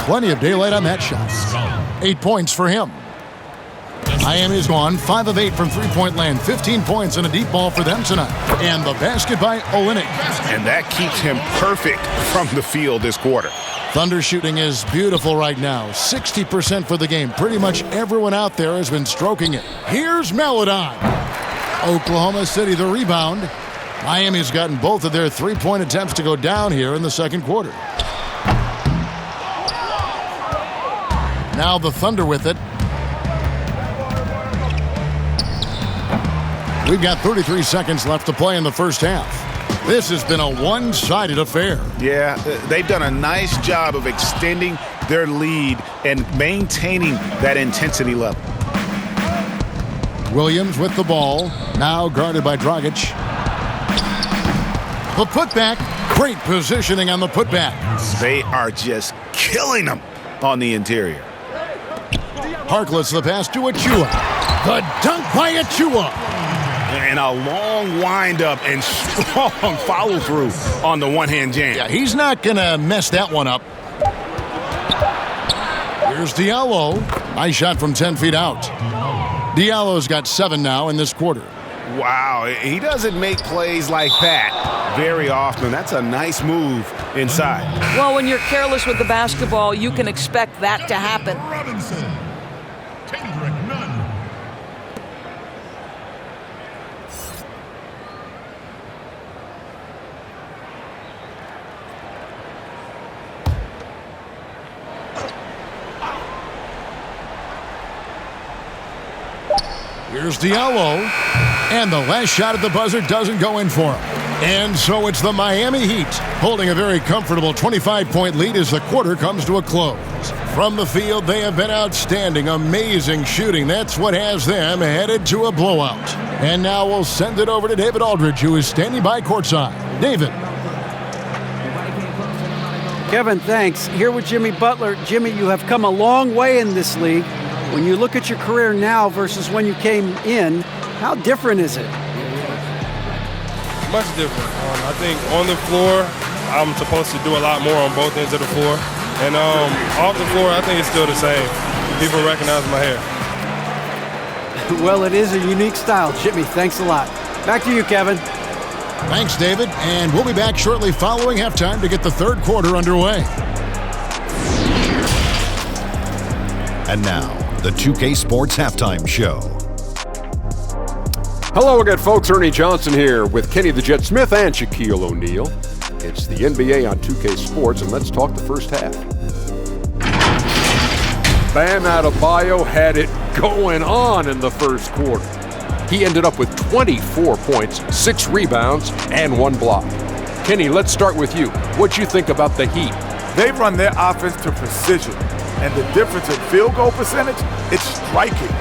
Plenty of daylight on that shot. 8 points for him. Miami's gone 5 of 8 from three-point land. 15 points and a deep ball for them tonight. And the basket by Olynyk. And that keeps him perfect from the field this quarter. Thunder shooting is beautiful right now. 60% for the game. Pretty much everyone out there has been stroking it. Here's Melodon. Oklahoma City the rebound. Miami's gotten both of their three-point attempts to go down here in the second quarter. Now the Thunder with it. We've got 33 seconds left to play in the first half. This has been a one-sided affair. Yeah, they've done a nice job of extending their lead and maintaining that intensity level. Williams with the ball, now guarded by Dragic. The putback, great positioning on the putback. They are just killing them on the interior. Harkless the pass to Achua. The dunk by Achua. And a long windup and strong follow-through on the one-hand jam. Yeah, he's not going to mess that one up. Here's Diallo. Nice shot from 10 feet out. Diallo's got 7 now in this quarter. Wow, he doesn't make plays like that very often. That's a nice move inside. Well, when you're careless with the basketball, you can expect that to happen. Robinson. Kendrick Nunn. Here's Diallo, and the last shot at the buzzer doesn't go in for him. And so it's the Miami Heat holding a very comfortable 25-point lead as the quarter comes to a close. From the field, they have been outstanding, amazing shooting. That's what has them headed to a blowout. And now we'll send it over to David Aldridge, who is standing by courtside. David. Kevin, thanks. Here with Jimmy Butler. Jimmy, you have come a long way in this league. When you look at your career now versus when you came in, how different is it? Much different. I think on the floor, I'm supposed to do a lot more on both ends of the floor. And off the floor, I think it's still the same. People recognize my hair. Well, it is a unique style, Jimmy. Thanks a lot. Back to you, Kevin. Thanks, David. And we'll be back shortly following halftime to get the third quarter underway. And now, the 2K Sports Halftime Show. Hello again, folks. Ernie Johnson here with Kenny the Jet Smith and Shaquille O'Neal. It's the NBA on 2K Sports, and let's talk the first half. Bam Adebayo had it going on in the first quarter. He ended up with 24 points, 6 rebounds, and 1 block. Kenny, let's start with you. What you think about the Heat? They run their offense to precision, and the difference in field goal percentage, it's striking.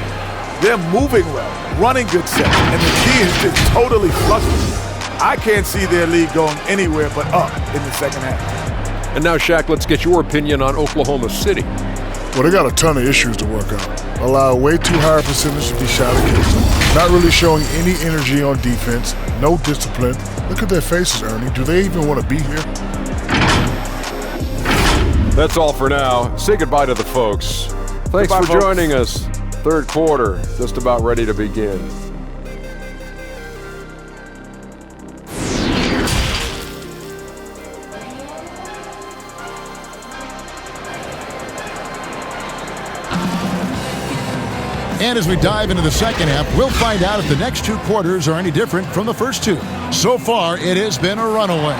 They're moving well, running good sets, and the key is just totally flustered. I can't see their lead going anywhere but up in the second half. And now, Shaq, let's get your opinion on Oklahoma City. Well, they got a ton of issues to work out. Allow way too high a percentage to be shot against them. Not really showing any energy on defense. No discipline. Look at their faces, Ernie. Do they even want to be here? That's all for now. Say goodbye to the folks. Thanks Goodbye, for joining us. Third quarter, just about ready to begin. And as we dive into the second half, we'll find out if the next 2 quarters are any different from the first 2. So far, it has been a runaway.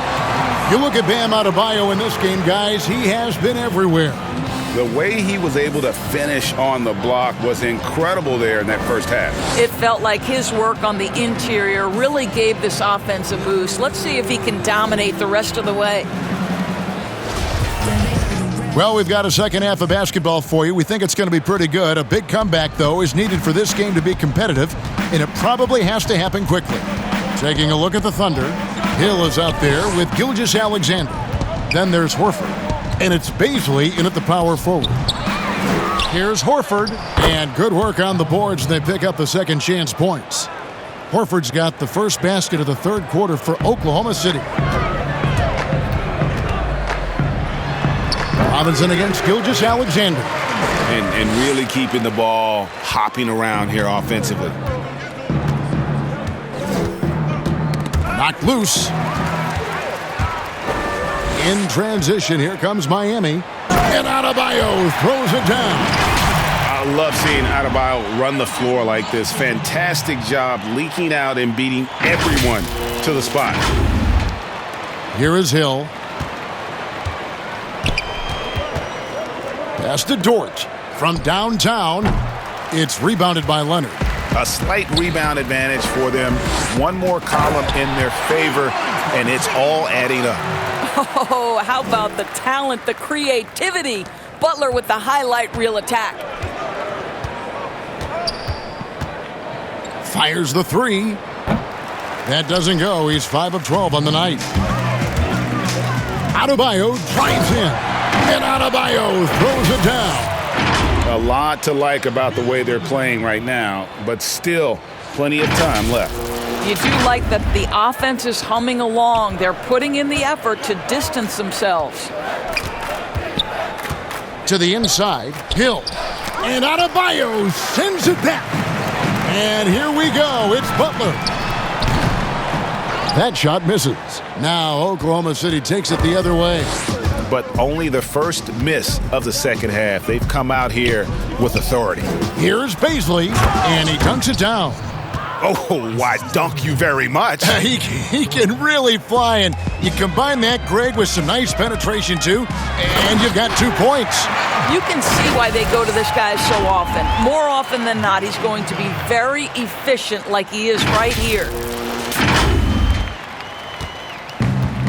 You look at Bam Adebayo in this game, guys, he has been everywhere. The way he was able to finish on the block was incredible there in that first half. It felt like his work on the interior really gave this offense a boost. Let's see if he can dominate the rest of the way. Well, we've got a second half of basketball for you. We think it's going to be pretty good. A big comeback, though, is needed for this game to be competitive, and it probably has to happen quickly. Taking a look at the Thunder, Hill is out there with Gilgeous-Alexander. Then there's Horford, and it's Baisley in at the power forward. Here's Horford, and good work on the boards, and they pick up the second chance points. Horford's got the first basket of the third quarter for Oklahoma City. Robinson against Gilgeous-Alexander. And really keeping the ball hopping around here offensively. Knocked loose. In transition, here comes Miami. And Adebayo throws it down. I love seeing Adebayo run the floor like this. Fantastic job leaking out and beating everyone to the spot. Here is Hill. Pass to Dort. From downtown, it's rebounded by Leonard. A slight rebound advantage for them. One more column in their favor, and it's all adding up. Oh, how about the talent, the creativity? Butler with the highlight reel attack. Fires the 3. That doesn't go. He's 5 of 12 on the night. Adebayo drives in. And Adebayo throws it down. A lot to like about the way they're playing right now, but still plenty of time left. You do like that the offense is humming along. They're putting in the effort to distance themselves. To the inside, Hill. And Adebayo sends it back. And here we go. It's Butler. That shot misses. Now Oklahoma City takes it the other way. But only the first miss of the second half. They've come out here with authority. Here's Paisley, and he dunks it down. Oh, why dunk you very much. He can really fly, and you combine that, Greg, with some nice penetration, too, and you've got 2 points. You can see why they go to this guy so often. More often than not, he's going to be very efficient like he is right here.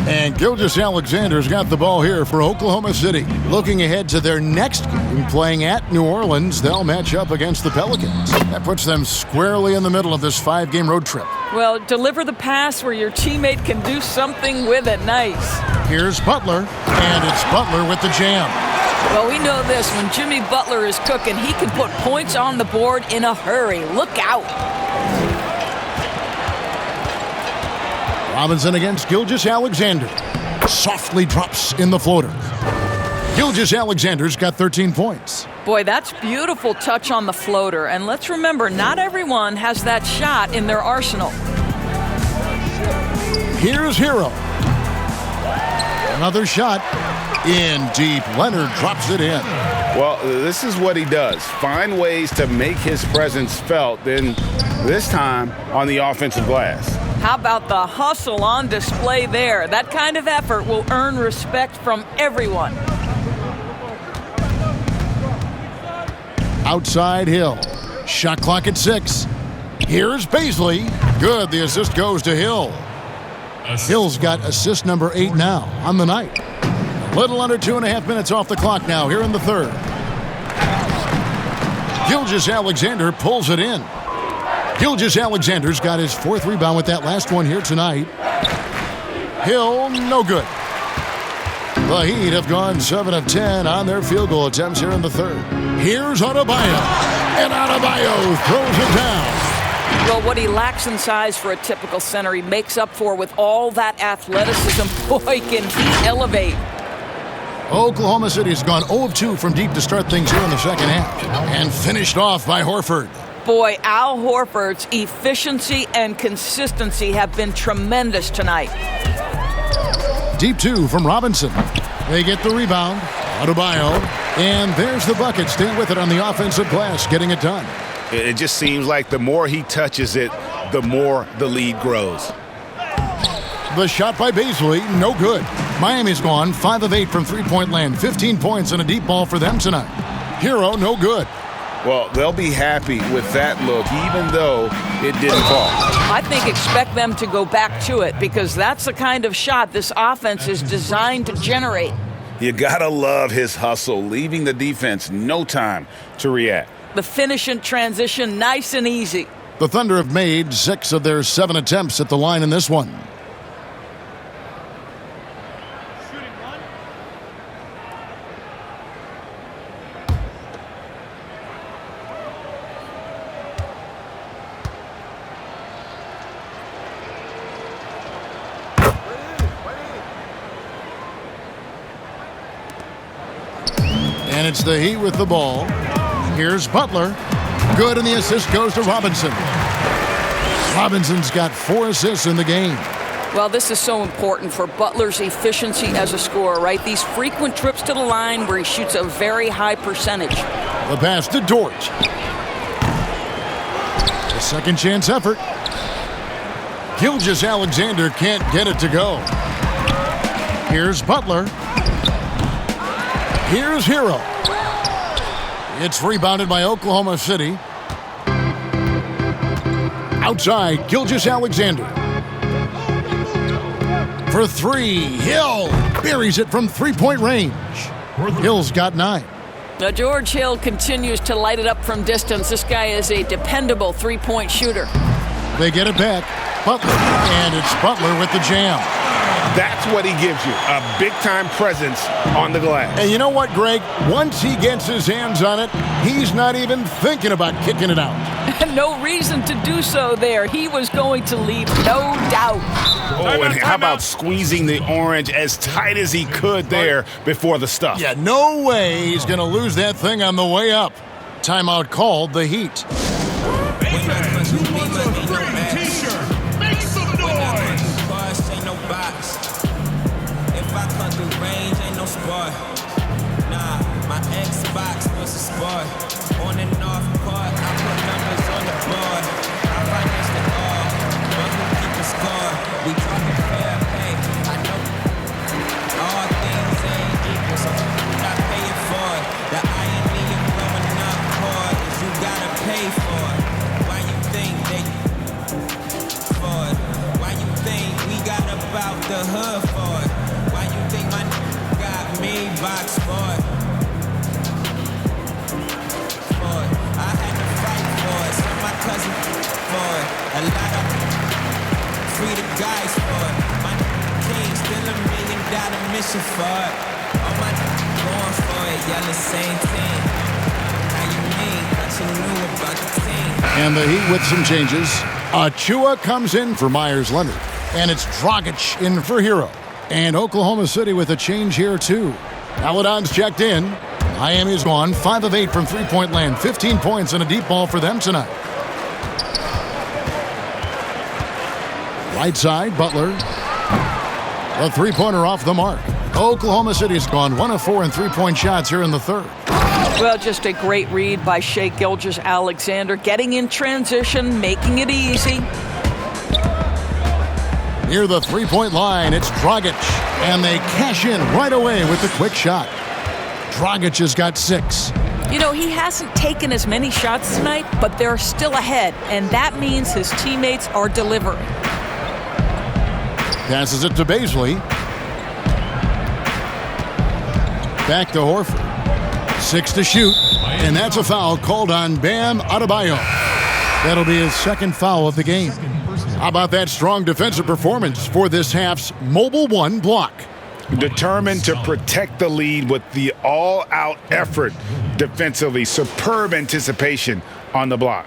And Gilgeous-Alexander's got the ball here for Oklahoma City. Looking ahead to their next game, playing at New Orleans, they'll match up against the Pelicans. That puts them squarely in the middle of this 5-game road trip. Well, deliver the pass where your teammate can do something with it. Nice. Here's Butler, and it's Butler with the jam. Well, we know this. When Jimmy Butler is cooking, he can put points on the board in a hurry. Look out. Robinson against Gilgeous-Alexander. Softly drops in the floater. Gilgeous-Alexander's got 13 points. Boy, that's beautiful touch on the floater. And let's remember, not everyone has that shot in their arsenal. Here's Hero. Another shot in deep. Leonard drops it in. Well, this is what he does. Find ways to make his presence felt, then this time on the offensive glass. How about the hustle on display there? That kind of effort will earn respect from everyone. Outside Hill. Shot clock at 6. Here's Paisley. Good. The assist goes to Hill. Hill's got assist number 8 now on the night. A little under 2.5 minutes off the clock now here in the third. Gilgeous-Alexander pulls it in. Gilgeous-Alexander's got his 4th rebound with that last one here tonight. Hill, no good. The Heat have gone 7 of 10 on their field goal attempts here in the third. Here's Adebayo, and Adebayo throws it down. Well, what he lacks in size for a typical center, he makes up for with all that athleticism. Boy, can he elevate. Oklahoma City has gone 0 of 2 from deep to start things here in the second half, and finished off by Horford. Boy, Al Horford's efficiency and consistency have been tremendous tonight. Deep 2 from Robinson. They get the rebound. Adebayo. And there's the bucket. Stay with it on the offensive glass, getting it done. It just seems like the more he touches it, the more the lead grows. The shot by Paisley, no good. Miami's gone 5 of 8 from three-point land. 15 points and a deep ball for them tonight. Hero, no good. Well, they'll be happy with that look, even though it didn't fall. I think expect them to go back to it because that's the kind of shot this offense is designed to generate. You gotta love his hustle, leaving the defense no time to react. The finish in transition, nice and easy. The Thunder have made 6 of their 7 attempts at the line in this one. And it's the Heat with the ball. Here's Butler. Good, and the assist goes to Robinson. Robinson's got 4 assists in the game. Well, this is so important for Butler's efficiency as a scorer, right? These frequent trips to the line where he shoots a very high percentage. The pass to Dort. A second chance effort. Gilgeous-Alexander can't get it to go. Here's Butler. Here's Hero. It's rebounded by Oklahoma City. Outside, Gilgeous-Alexander. For 3, Hill buries it from three-point range. Hill's got 9. Now, George Hill continues to light it up from distance. This guy is a dependable three-point shooter. They get it back. Butler, and it's Butler with the jam. That's what he gives you, a big-time presence on the glass. And you know what, Greg? Once he gets his hands on it, he's not even thinking about kicking it out. No reason to do so there. He was going to leave, no doubt. Oh, and how about squeezing the orange as tight as he could there before the stuff? Yeah, no way he's going to lose that thing on the way up. Timeout called, the Heat. Who wants a free t-shirt? Make some noise! range ain't no sport. Nah, my Xbox was a sport. On and off court, I put numbers on the board. I finance the all, but who keep the score? We talking fair pay. I know all things ain't equal, so I pay it for it. The irony of growing up poor is you gotta pay for it. Why you think they for it? Why you think we got about the hood for it? Why you think my got me box for it? I had to fight for it, so my cousin for it. A lot of free the guys for it. My king still $1 million mission for it. All my going for it, y'all the same team. How you mean? What you knew about the team? And the Heat with some changes. Achua comes in for Myers-Leonard. And it's Dragic in for Hero. And Oklahoma City with a change here, too. Aladon's checked in. Miami's gone 5 of 8 from three-point land. 15 points and a deep ball for them tonight. Right side, Butler. A three-pointer off the mark. Oklahoma City's gone 1 of 4 in three-point shots here in the third. Well, just a great read by Shai Gilgeous-Alexander. Getting in transition, making it easy. Near the three-point line, it's Dragic. And they cash in right away with the quick shot. Dragic has got 6. You know, he hasn't taken as many shots tonight, but they're still ahead, and that means his teammates are delivering. Passes it to Baisley. Back to Horford. 6 to shoot, and that's a foul called on Bam Adebayo. That'll be his second foul of the game. How about that strong defensive performance for this half's Mobile One block? Determined to protect the lead with the all-out effort defensively. Superb anticipation on the block.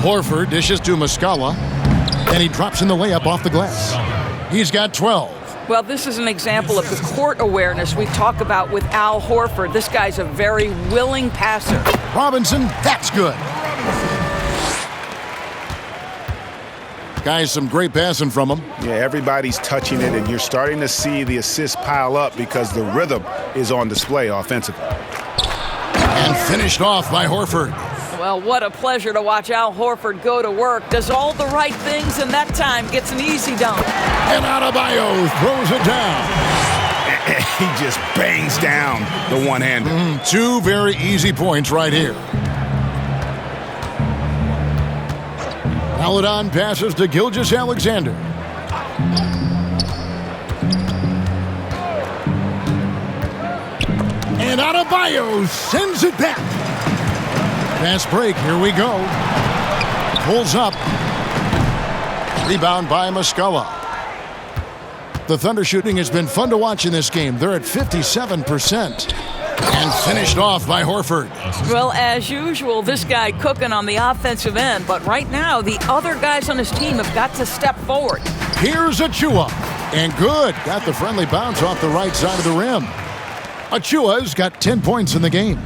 Horford dishes to Muscala, and he drops in the layup off the glass. He's got 12. Well, this is an example of the court awareness we talk about with Al Horford. This guy's a very willing passer. Robinson, that's good. Guys, some great passing from him. Yeah, everybody's touching it, and you're starting to see the assists pile up because the rhythm is on display offensively. And finished off by Horford. Well, what a pleasure to watch Al Horford go to work. Does all the right things, and that time gets an easy dunk. And Adebayo throws it down. He just bangs down the one-hander. 2 very easy points right here. Aladon passes to Gilgeous-Alexander. And Adebayo sends it back. Fast break, here we go. Pulls up. Rebound by Muscala. The Thunder shooting has been fun to watch in this game. They're at 57%. And finished off by Horford. Well, as usual, this guy cooking on the offensive end. But right now, the other guys on his team have got to step forward. Here's Achua. And good. Got the friendly bounce off the right side of the rim. Achua's got 10 points in the game.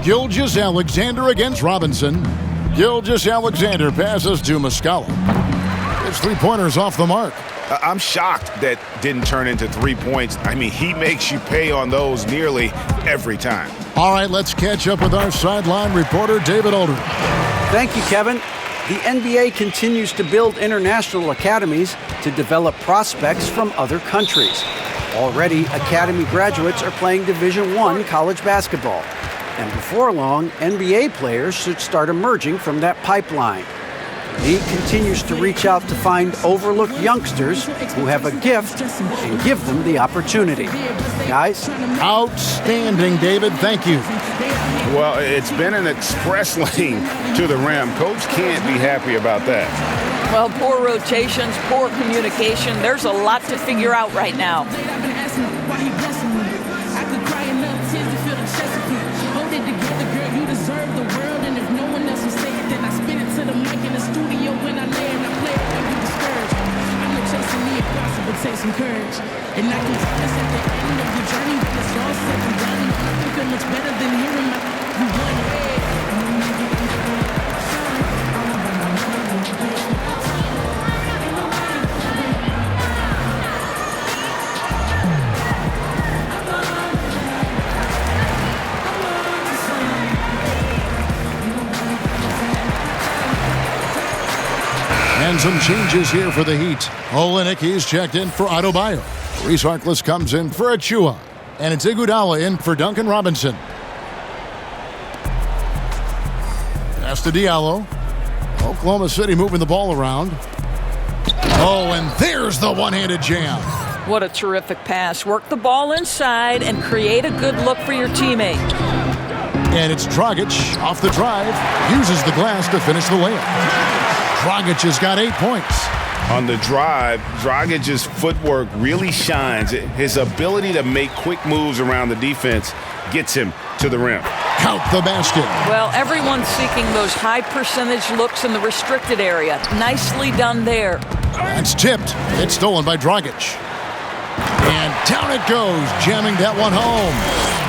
Gilgeous-Alexander against Robinson. Gilgeous-Alexander passes to Muscala. It's 3-pointers off the mark. I'm shocked that didn't turn into 3 points. I mean, he makes you pay on those nearly every time. All right, let's catch up with our sideline reporter, David Aldridge. Thank you, Kevin. The NBA continues to build international academies to develop prospects from other countries. Already, academy graduates are playing Division I college basketball. And before long, NBA players should start emerging from that pipeline. The league continues to reach out to find overlooked youngsters who have a gift and give them the opportunity. Guys? Outstanding, David. Thank you. Well, it's been an express lane to the rim. Coach can't be happy about that. Well, poor rotations, poor communication. There's a lot to figure out right now. And I can promise at the end of your journey, when it's all said and done, nothing feel much better than hearing my you won. And some changes here for the Heat. Olenek, he's checked in for Adebayo. Reese Harkless comes in for Achua. And it's Iguodala in for Duncan Robinson. Pass to Diallo. Oklahoma City moving the ball around. Oh, and there's the one-handed jam. What a terrific pass. Work the ball inside and create a good look for your teammate. And it's Dragic off the drive. Uses the glass to finish the layup. Dragic has got 8 points. On the drive, Dragic's footwork really shines. His ability to make quick moves around the defense gets him to the rim. Count the basket. Well, everyone's seeking those high percentage looks in the restricted area. Nicely done there. That's tipped. It's stolen by Dragic. And down it goes, jamming that one home.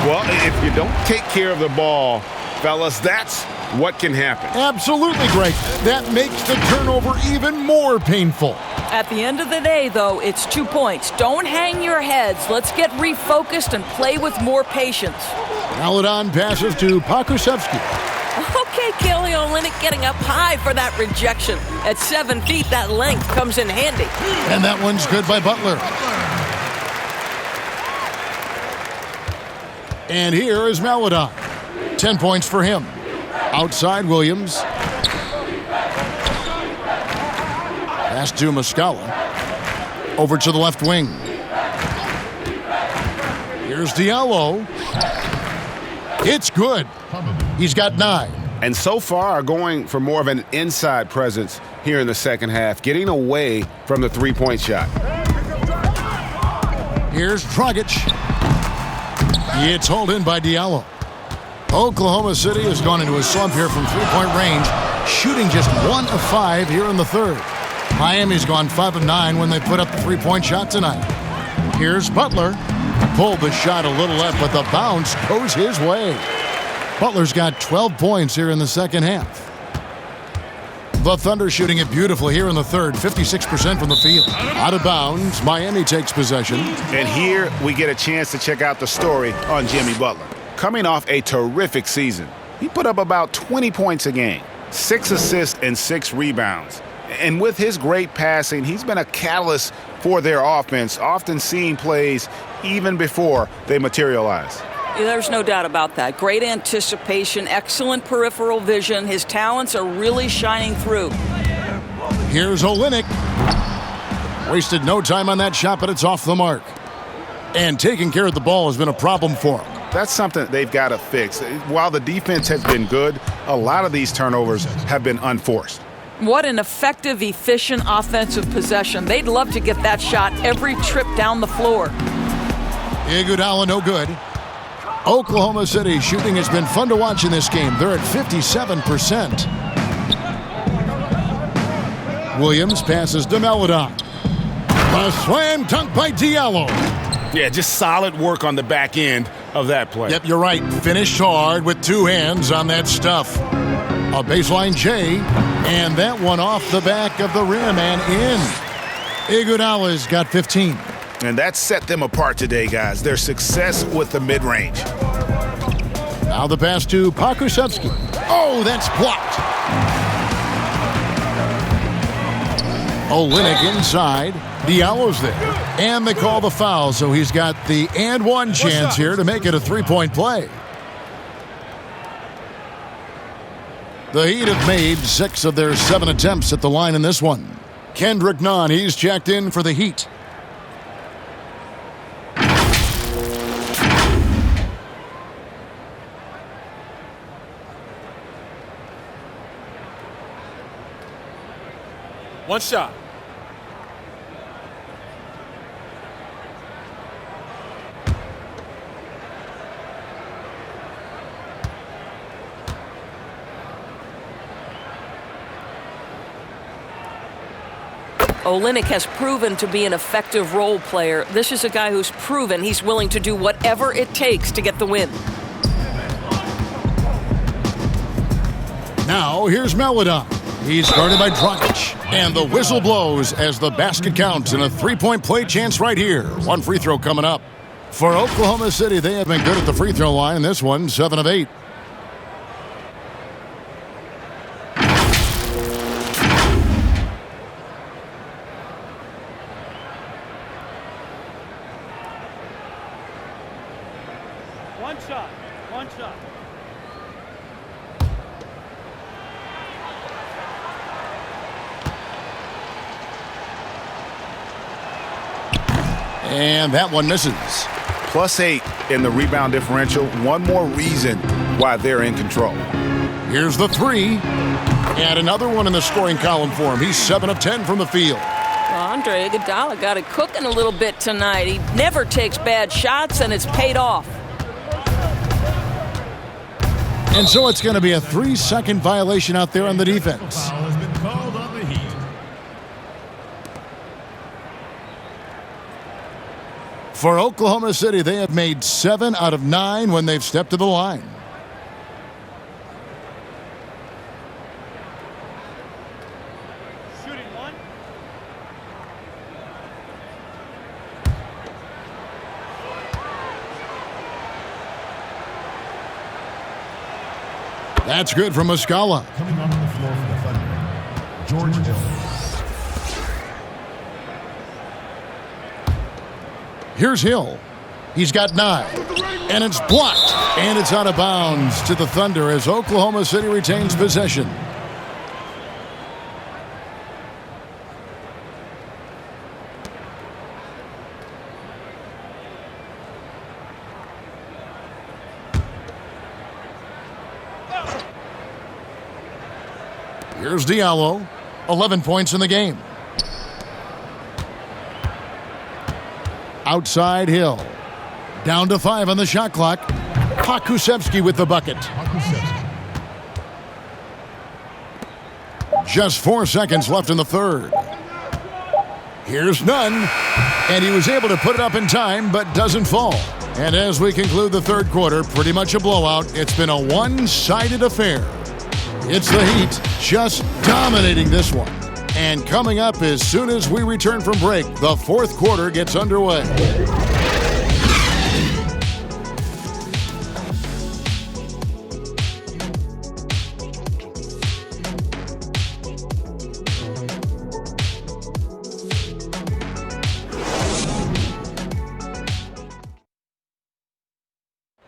Well, if you don't take care of the ball, fellas, that's what can happen. Absolutely, Greg. That makes the turnover even more painful. At the end of the day, though, it's 2 points. Don't hang your heads. Let's get refocused and play with more patience. Maladon passes to Pakusevsky. Okay, Kelly Olynyk getting up high for that rejection. At 7 feet, that length comes in handy. And that one's good by Butler. And here is Maladon. 10 points for him. Outside Williams. Pass to Muscala. Over to the left wing. Here's Diallo. It's good. He's got 9. And so far going for more of an inside presence here in the second half, getting away from the three-point shot. Here's Dragic. It's hauled in by Diallo. Oklahoma City has gone into a slump here from three-point range, shooting just 1 of 5 here in the third. Miami's gone 5 of 9 when they put up the three-point shot tonight. Here's Butler. Pulled the shot a little left, but the bounce goes his way. Butler's got 12 points here in the second half. The Thunder shooting it beautifully here in the third, 56% from the field. Out of bounds, Miami takes possession. And here we get a chance to check out the story on Jimmy Butler. Coming off a terrific season, he put up about 20 points a game, 6 assists and 6 rebounds. And with his great passing, he's been a catalyst for their offense, often seeing plays even before they materialize. There's no doubt about that. Great anticipation, excellent peripheral vision. His talents are really shining through. Here's Olynyk. Wasted no time on that shot, but it's off the mark. And taking care of the ball has been a problem for him. That's something they've got to fix. While the defense has been good, a lot of these turnovers have been unforced. What an effective, efficient offensive possession. They'd love to get that shot every trip down the floor. Iguodala no good. Oklahoma City shooting has been fun to watch in this game. They're at 57%. Williams passes to Maladon. A slam dunk by Diallo. Yeah, just solid work on the back end of that play. Yep, you're right. Finished hard with 2 hands on that stuff. A baseline J, and that one off the back of the rim and in. Iguodala's got 15. And that set them apart today, guys. Their success with the mid-range. Now the pass to Pakusevsky. Oh, that's blocked. Olynyk inside. Diallo's there. And they call the foul, so he's got the and one chance here to make it a three-point play. The Heat have made 6 of their 7 attempts at the line in this one. Kendrick Nunn, he's checked in for the Heat. One shot. Olynyk has proven to be an effective role player. This is a guy who's proven he's willing to do whatever it takes to get the win. Now, here's Melodon. He's guarded by Dragic. And the whistle blows as the basket counts in a three-point play chance right here. One free throw coming up. For Oklahoma City, they have been good at the free throw line. This one, 7 of 8. One shot. And that one misses. +8 in the rebound differential. One more reason why they're in control. Here's the 3. And another one in the scoring column for him. He's 7 of 10 from the field. Well, Andre Iguodala got it cooking a little bit tonight. He never takes bad shots, and it's paid off. And so it's going to be a 3-second violation out there on the defense. Foul has been called on the Heat. For Oklahoma City, they have made 7 out of 9 when they've stepped to the line. Shooting one. That's good from Muscala. Coming onto the floor for the Thunder, George Hill. Here's Hill. He's got 9. And it's blocked. And it's out of bounds to the Thunder as Oklahoma City retains possession. Here's Diallo. 11 points in the game. Outside Hill. Down to 5 on the shot clock. Pokusevski with the bucket. Just 4 seconds left in the third. Here's Nunn. And he was able to put it up in time, but doesn't fall. And as we conclude the third quarter, pretty much a blowout. It's been a one-sided affair. It's the Heat just dominating this one. And coming up as soon as we return from break, the fourth quarter gets underway.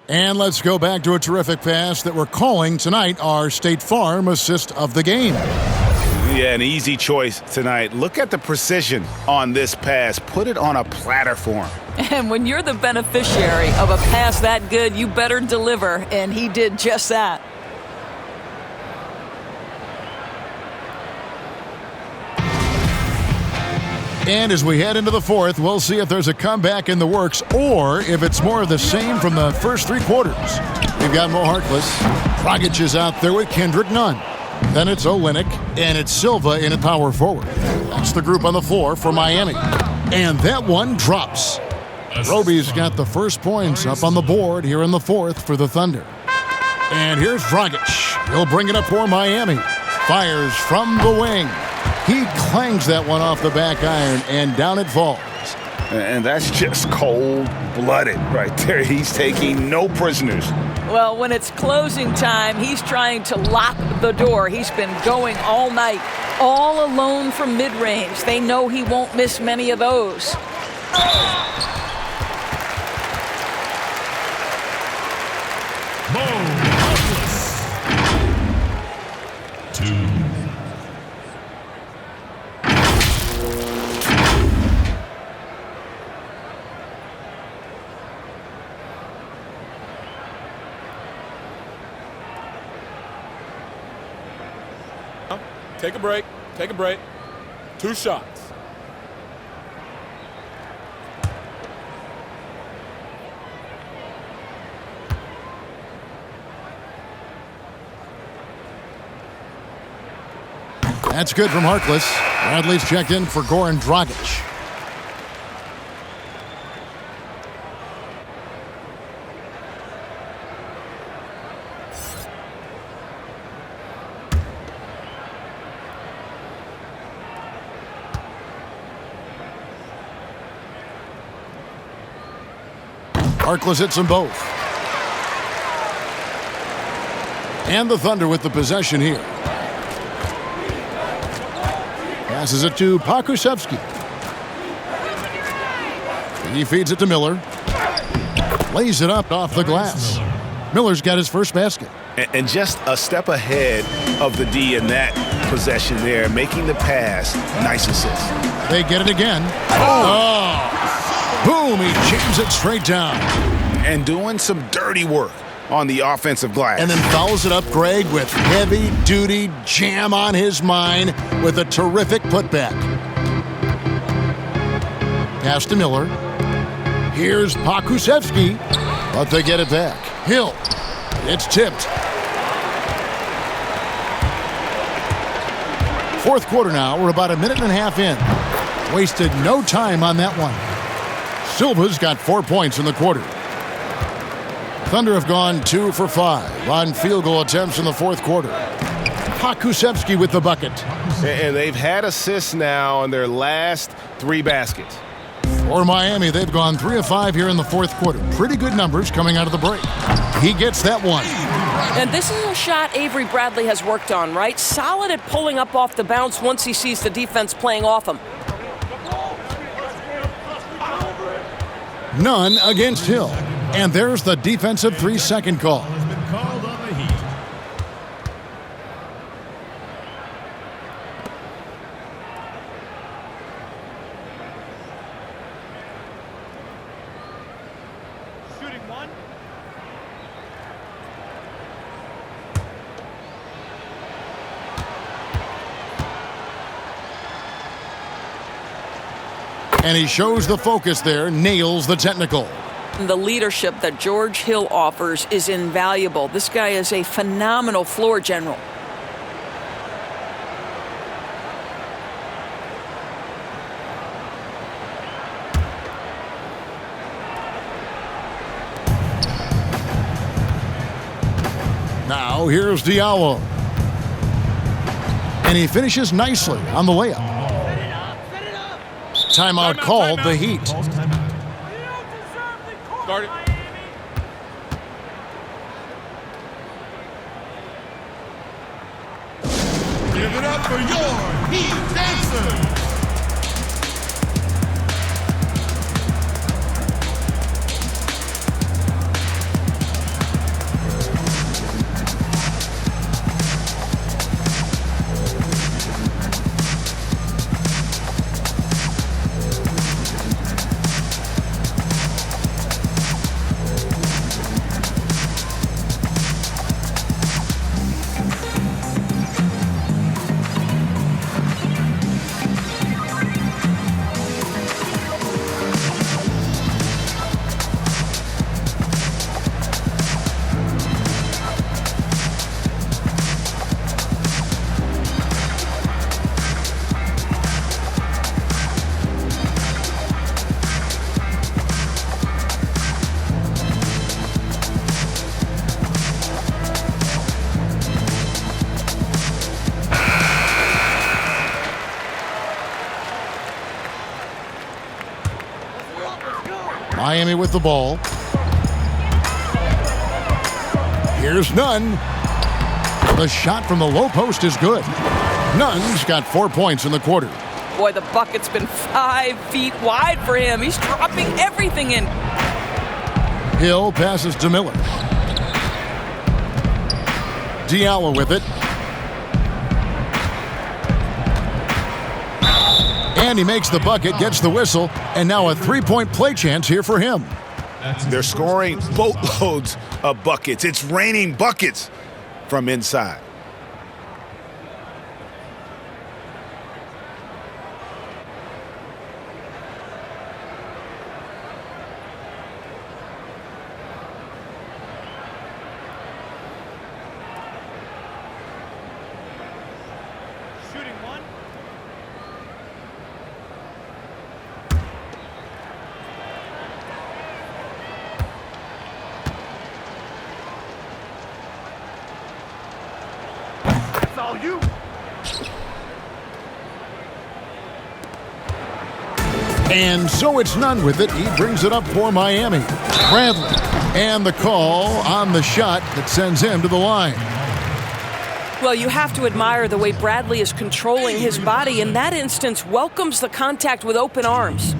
And let's go back to a terrific pass that we're calling tonight our State Farm assist of the game. Yeah, an easy choice tonight. Look at the precision on this pass. Put it on a platter for him. And when you're the beneficiary of a pass that good, you better deliver, and he did just that. And as we head into the fourth, we'll see if there's a comeback in the works or if it's more of the same from the first 3 quarters. We've got Mo Harkless. Dragic is out there with Kendrick Nunn. Then it's Olynyk, and it's Silva in at power forward. That's the group on the floor for Miami. And that one drops. Roby's got the first points up on the board here in the fourth for the Thunder. And here's Dragic. He'll bring it up for Miami. Fires from the wing. He clangs that one off the back iron, and down it falls. And that's just cold-blooded right there. He's taking no prisoners. Well, when it's closing time, he's trying to lock the door. He's been going all night, all alone from mid-range. They know he won't miss many of those. Mo Harkless. 2. Take a break. Take a break. 2 shots. That's good from Harkless. Bradley's checked in for Goran Dragic. Harkless hits them both. And the Thunder with the possession here. Passes it to Pokusevski. He feeds it to Miller. Lays it up off the glass. Miller's got his first basket. And just a step ahead of the D in that possession there, making the pass. Nice assist. They get it again. Oh! Boom! He jams it straight down. And doing some dirty work on the offensive glass. And then fouls it up, Greg, with heavy-duty jam on his mind with a terrific putback. Pass to Miller. Here's Pokusevski, but they get it back. Hill. It's tipped. Fourth quarter now. We're about a minute and a half in. Wasted no time on that one. Silva's got 4 points in the quarter. Thunder have gone 2 for 5 on field goal attempts in the fourth quarter. Pokusevski with the bucket. And they've had assists now on their last 3 baskets. For Miami, they've gone 3 of 5 here in the fourth quarter. Pretty good numbers coming out of the break. He gets that one. And this is a shot Avery Bradley has worked on, right? Solid at pulling up off the bounce once he sees the defense playing off him. None against Hill. And there's the defensive 3-second call. Shooting one. And he shows the focus there, nails the technical. The leadership that George Hill offers is invaluable. This guy is a phenomenal floor general. Now here's Diallo. And he finishes nicely on the layup. Timeout called, the Heat. Start it. Give it up for your Heat Dancers. Miami with the ball. Here's Nunn. The shot from the low post is good. Nunn's got 4 points in the quarter. Boy, the bucket's been 5 feet wide for him. He's dropping everything in. Hill passes to Miller. Diallo with it. And he makes the bucket, gets the whistle, and now a three-point play chance here for him. They're scoring boatloads of buckets. It's raining buckets from inside. Shooting one. And so it's none with it. He brings it up for Miami. Bradley. And the call on the shot that sends him to the line. Well, you have to admire the way Bradley is controlling his body. In that instance, welcomes the contact with open arms.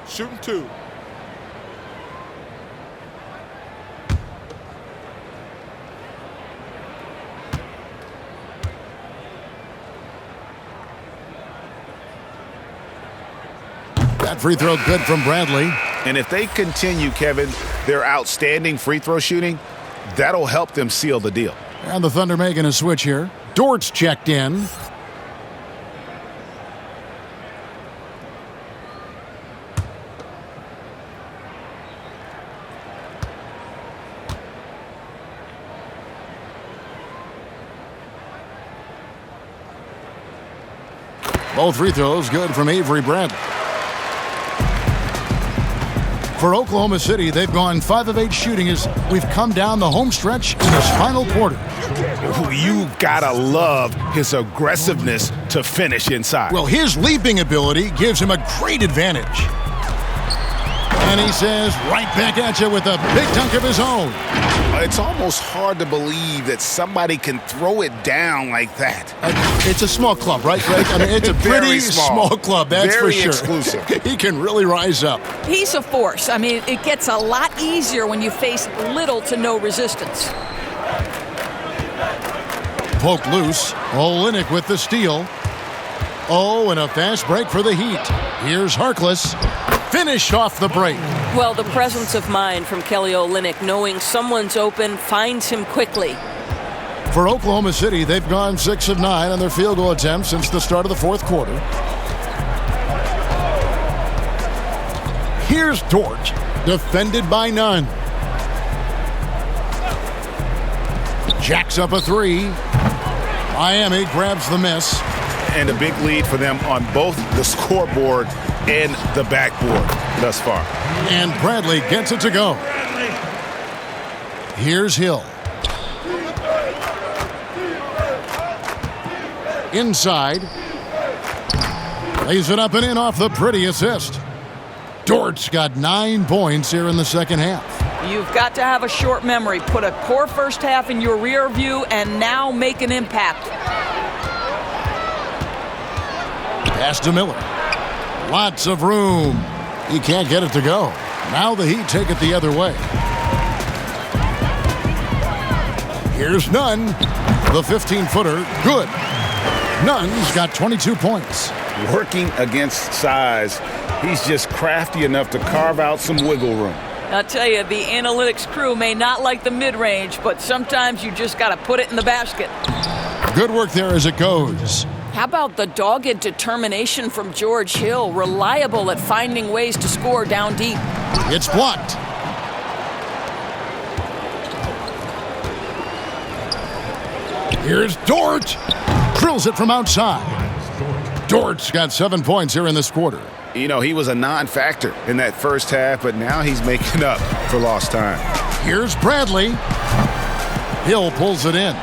Shooting 2. That free throw good from Bradley. And if they continue, Kevin, their outstanding free throw shooting, that'll help them seal the deal. And the Thunder making a switch here. Dort's checked in. Both free throws good from Avery Bradley. For Oklahoma City, they've gone 5 of 8 shooting as we've come down the home stretch in this final quarter. You've got to love his aggressiveness to finish inside. Well, his leaping ability gives him a great advantage. And he says, right back at you with a big dunk of his own. It's almost hard to believe that somebody can throw it down like that. It's a small club, right, Greg? I mean, it's a pretty small club, that's Very for sure. Exclusive. He can really rise up. He's a force. I mean, it gets a lot easier when you face little to no resistance. Poked loose. Olynyk with the steal. Oh, and a fast break for the Heat. Here's Harkless. Finished off the break. Well, the presence of mind from Kelly Olynyk, knowing someone's open, finds him quickly. For Oklahoma City, they've gone 6 of 9 on their field goal attempts since the start of the fourth quarter. Here's Dort, defended by none. Jacks up a 3. Miami grabs the miss. And a big lead for them on both the scoreboard and the backboard thus far. And Bradley gets it to go. Here's Hill. Inside. Lays it up and in off the pretty assist. Dort's got 9 points here in the second half. You've got to have a short memory. Put a poor first half in your rear view and now make an impact. Pass to Miller. Lots of room. He can't get it to go. Now the Heat take it the other way. Here's Nunn. The 15-footer. Good. Nunn's got 22 points. Working against size, he's just crafty enough to carve out some wiggle room. I'll tell you, the analytics crew may not like the mid-range, but sometimes you just got to put it in the basket. Good work there as it goes. How about the dogged determination from George Hill, reliable at finding ways to score down deep? It's blocked. Here's Dort. Drills it from outside. Dort's got 7 points here in this quarter. You know, he was a non-factor in that first half, but now he's making up for lost time. Here's Bradley. Hill pulls it in.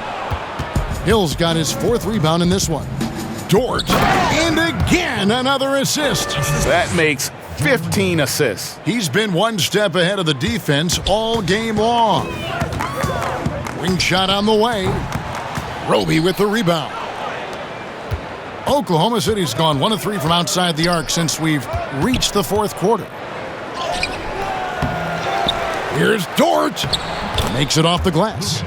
Hill's got his 4th rebound in this one. Dort, and again another assist. That makes 15 assists. He's been one step ahead of the defense all game long. Wing shot on the way. Roby with the rebound. Oklahoma City's gone 1 of 3 from outside the arc since we've reached the fourth quarter. Here's Dort. Makes it off the glass.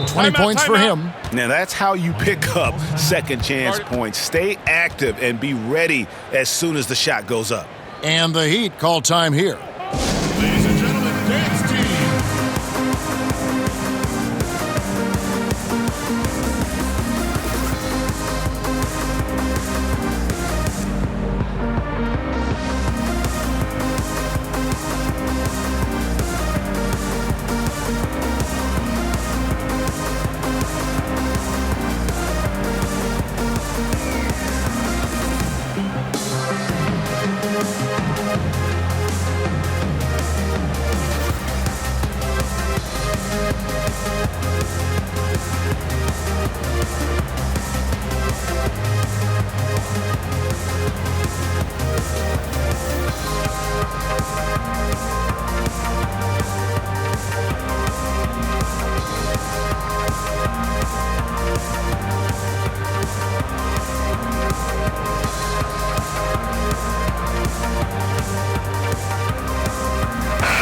20 points for him. Now that's how you pick up second chance points. Stay active and be ready as soon as the shot goes up. And the Heat call time here. Ladies and gentlemen, dance team.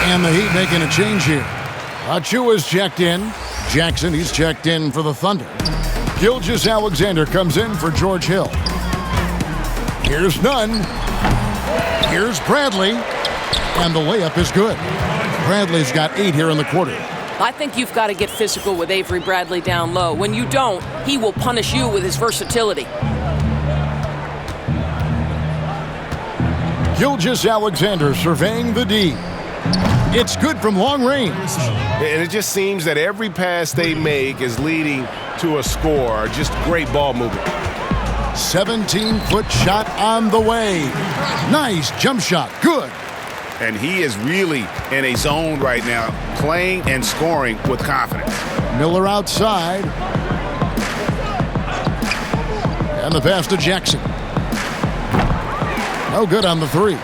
And the Heat making a change here. Achua's checked in. Jackson, he's checked in for the Thunder. Gilgeous-Alexander comes in for George Hill. Here's Nunn. Here's Bradley. And the layup is good. Bradley's got 8 here in the quarter. I think you've got to get physical with Avery Bradley down low. When you don't, he will punish you with his versatility. Gilgeous-Alexander surveying the D. It's good from long range. And it just seems that every pass they make is leading to a score. Just great ball movement. 17-foot shot on the way. Nice jump shot. Good. And he is really in a zone right now, playing and scoring with confidence. Miller outside. And the pass to Jackson. No good on the 3.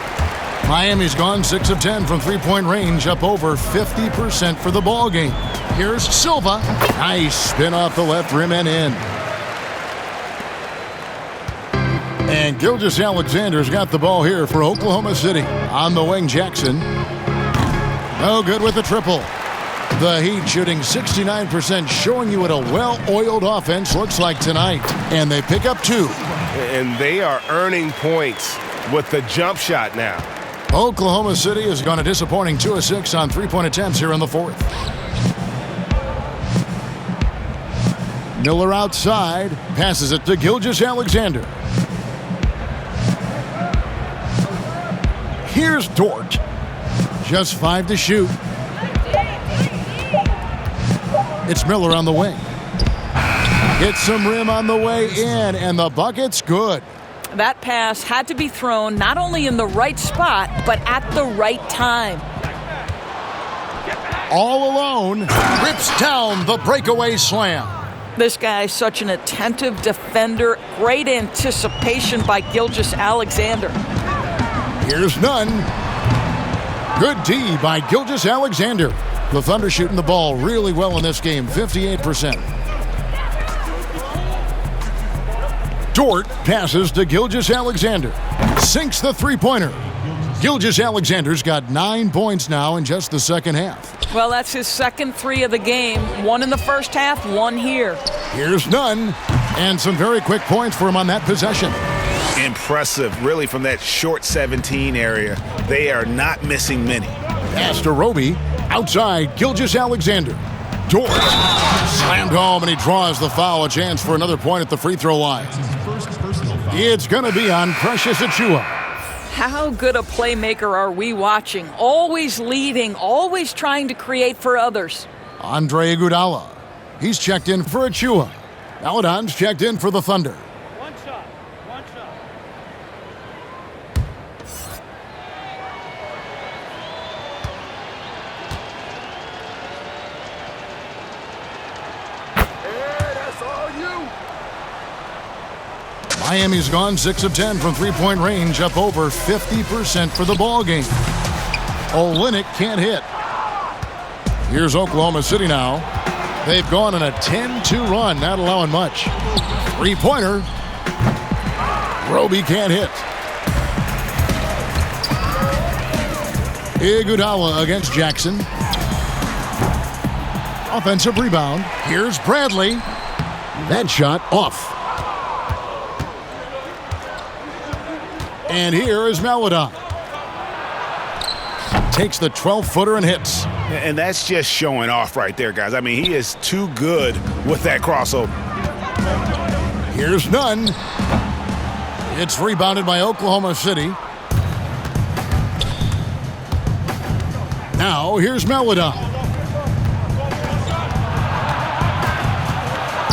Miami's gone 6 of 10 from three-point range, up over 50% for the ball game. Here's Silva. Nice spin off the left rim and in. And Gilgeous-Alexander's got the ball here for Oklahoma City. On the wing, Jackson. No good with the triple. The Heat shooting 69%, showing you what a well-oiled offense looks like tonight. And they pick up 2. And they are earning points with the jump shot now. Oklahoma City has gone a disappointing 2 of 6 on three-point attempts here in the 4th. Miller outside, passes it to Gilgeous-Alexander. Here's Dort. Just 5 to shoot. It's Miller on the wing. Gets some rim on the way in, and the bucket's good. That pass had to be thrown not only in the right spot, but at the right time. All alone, rips down the breakaway slam. This guy's such an attentive defender. Great anticipation by Gilgeous-Alexander. Here's Nunn. Good D by Gilgeous-Alexander. The Thunder shooting the ball really well in this game, 58%. Dort passes to Gilgeous-Alexander. Sinks the three-pointer. Gilgeous-Alexander's got 9 points now in just the second half. Well, that's his second 3 of the game. 1 in the first half, 1 here. Here's Nunn. And some very quick points for him on that possession. Impressive, really, from that short 17 area. They are not missing many. Pass to Roby. Outside, Gilgeous-Alexander. Dort slammed home, and he draws the foul. A chance for another point at the free throw line. It's going to be on Precious Achiuwa. How good a playmaker are we watching? Always leading, always trying to create for others. Andre Iguodala. He's checked in for Achiuwa. Maladon's checked in for the Thunder. One shot. Miami's gone 6 of 10 from three-point range, up over 50% for the ball game. Olynyk can't hit. Here's Oklahoma City now. They've gone on a 10-2 run, not allowing much. Three-pointer. Roby can't hit. Iguodala against Jackson. Offensive rebound. Here's Bradley. That shot off. And here is Maladon. Takes the 12-footer and hits. And that's just showing off right there, guys. I mean, he is too good with that crossover. Here's Nunn. It's rebounded by Oklahoma City. Now, here's Maladon.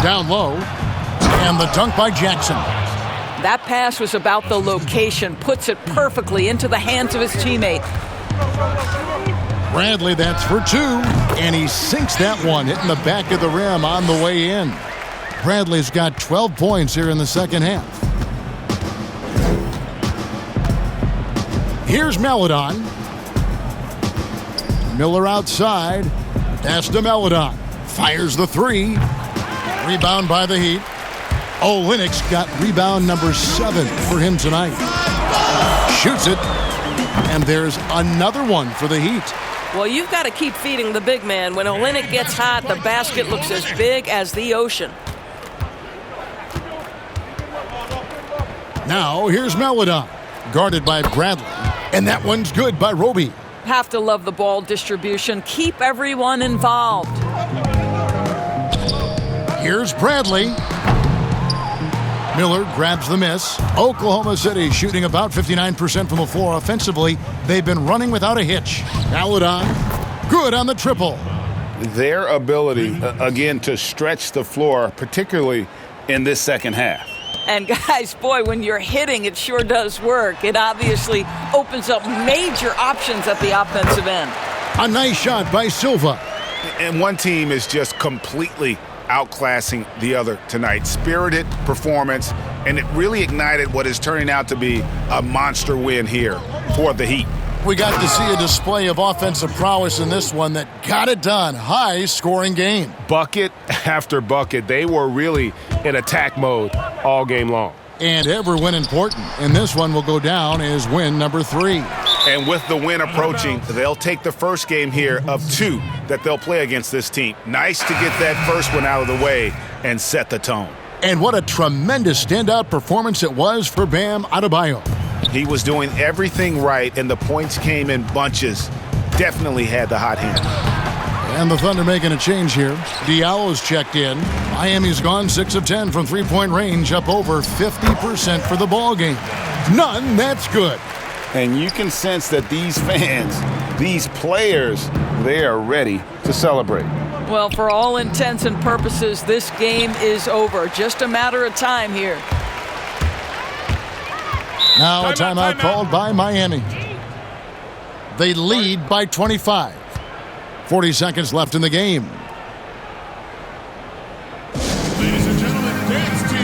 Down low. And the dunk by Jackson. That pass was about the location, puts it perfectly into the hands of his teammate. Bradley, that's for 2, and he sinks that one, hitting the back of the rim on the way in. Bradley's got 12 points here in the second half. Here's Maladon. Miller outside. Pass to Maladon. Fires the 3. Rebound by the Heat. Olynyk's got rebound number 7 for him tonight. Shoots it. And there's another one for the Heat. Well, you've got to keep feeding the big man. When Olynyk gets hot, the basket looks as big as the ocean. Now here's Melodon, guarded by Bradley, and that one's good by Roby. Have to love the ball distribution. Keep everyone involved. Here's Bradley. Miller grabs the miss. Oklahoma City shooting about 59% from the floor offensively. They've been running without a hitch. Melodon, good on the triple. Their ability, again, to stretch the floor, particularly in this second half. And guys, boy, when you're hitting, it sure does work. It obviously opens up major options at the offensive end. A nice shot by Silva. And one team is just completely outclassing the other tonight. Spirited performance, and it really ignited what is turning out to be a monster win here for the Heat. We got to see a display of offensive prowess in this one that got it done. High-scoring game. Bucket after bucket. They were really in attack mode all game long. And every win important. And this one will go down as win number 3. And with the win approaching, they'll take the first game here of 2 that they'll play against this team. Nice to get that first one out of the way and set the tone. And what a tremendous standout performance it was for Bam Adebayo. He was doing everything right, and the points came in bunches. Definitely had the hot hand. And the Thunder making a change here. Diallo's checked in. Miami's gone 6 of 10 from three-point range, up over 50% for the ball game. None, that's good. And you can sense that these fans, these players, they are ready to celebrate. Well, for all intents and purposes, this game is over. Just a matter of time here. Now a timeout called by Miami. They lead by 25. 40 seconds left in the game. Ladies and gentlemen, dance team.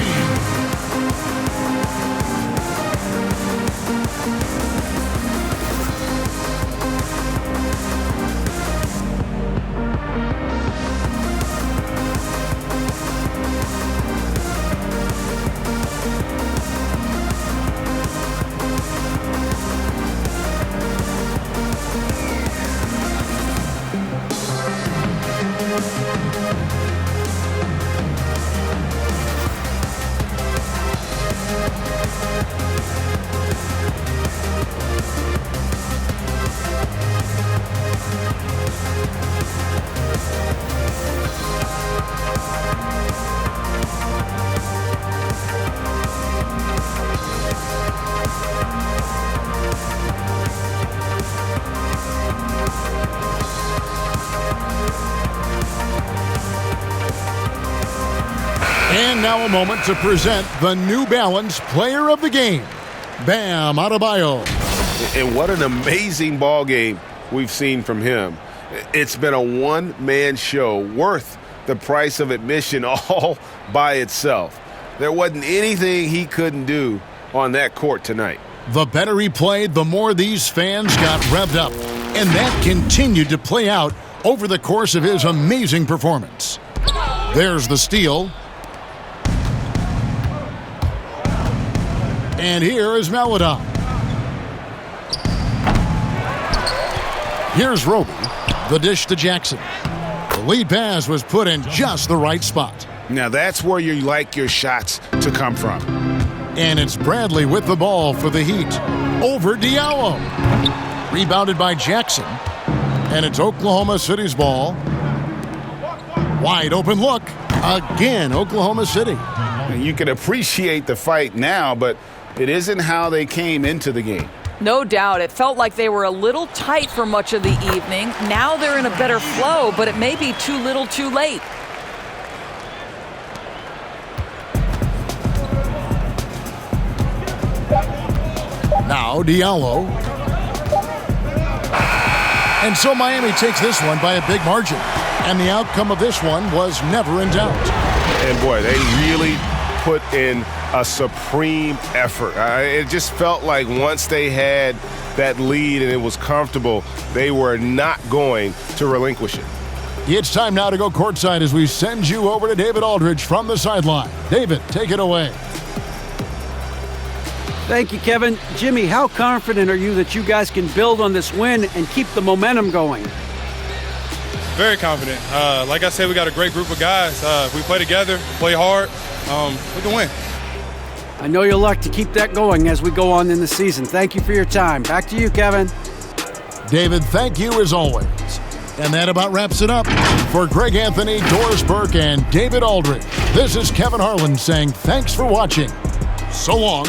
And now a moment to present the New Balance Player of the Game, Bam Adebayo. And what an amazing ball game we've seen from him. It's been a one-man show worth the price of admission all by itself. There wasn't anything he couldn't do on that court tonight. The better he played, the more these fans got revved up. And that continued to play out over the course of his amazing performance. There's the steal. And here is Melodon. Here's Roby. The dish to Jackson. The lead pass was put in just the right spot. Now that's where you like your shots to come from. And it's Bradley with the ball for the Heat. Over Diallo. Rebounded by Jackson. And it's Oklahoma City's ball. Wide open look. Again, Oklahoma City. And you can appreciate the fight now, but it isn't how they came into the game. No doubt. It felt like they were a little tight for much of the evening. Now they're in a better flow, but it may be too little too late. Now Diallo. And so Miami takes this one by a big margin. And the outcome of this one was never in doubt. And boy, they really put in a supreme effort. It just felt like once they had that lead and it was comfortable, they were not going to relinquish it. It's time now to go courtside as we send you over to David Aldridge from the sideline. David, take it away. Thank you, Kevin. Jimmy, how confident are you that you guys can build on this win and keep the momentum going? Very confident. Like I said, we got a great group of guys. If we play together, play hard, we can win. I know you'll like to keep that going as we go on in the season. Thank you for your time. Back to you, Kevin. David, thank you as always. And that about wraps it up. For Greg Anthony, Doris Burke, and David Aldridge, this is Kevin Harlan saying thanks for watching. So long.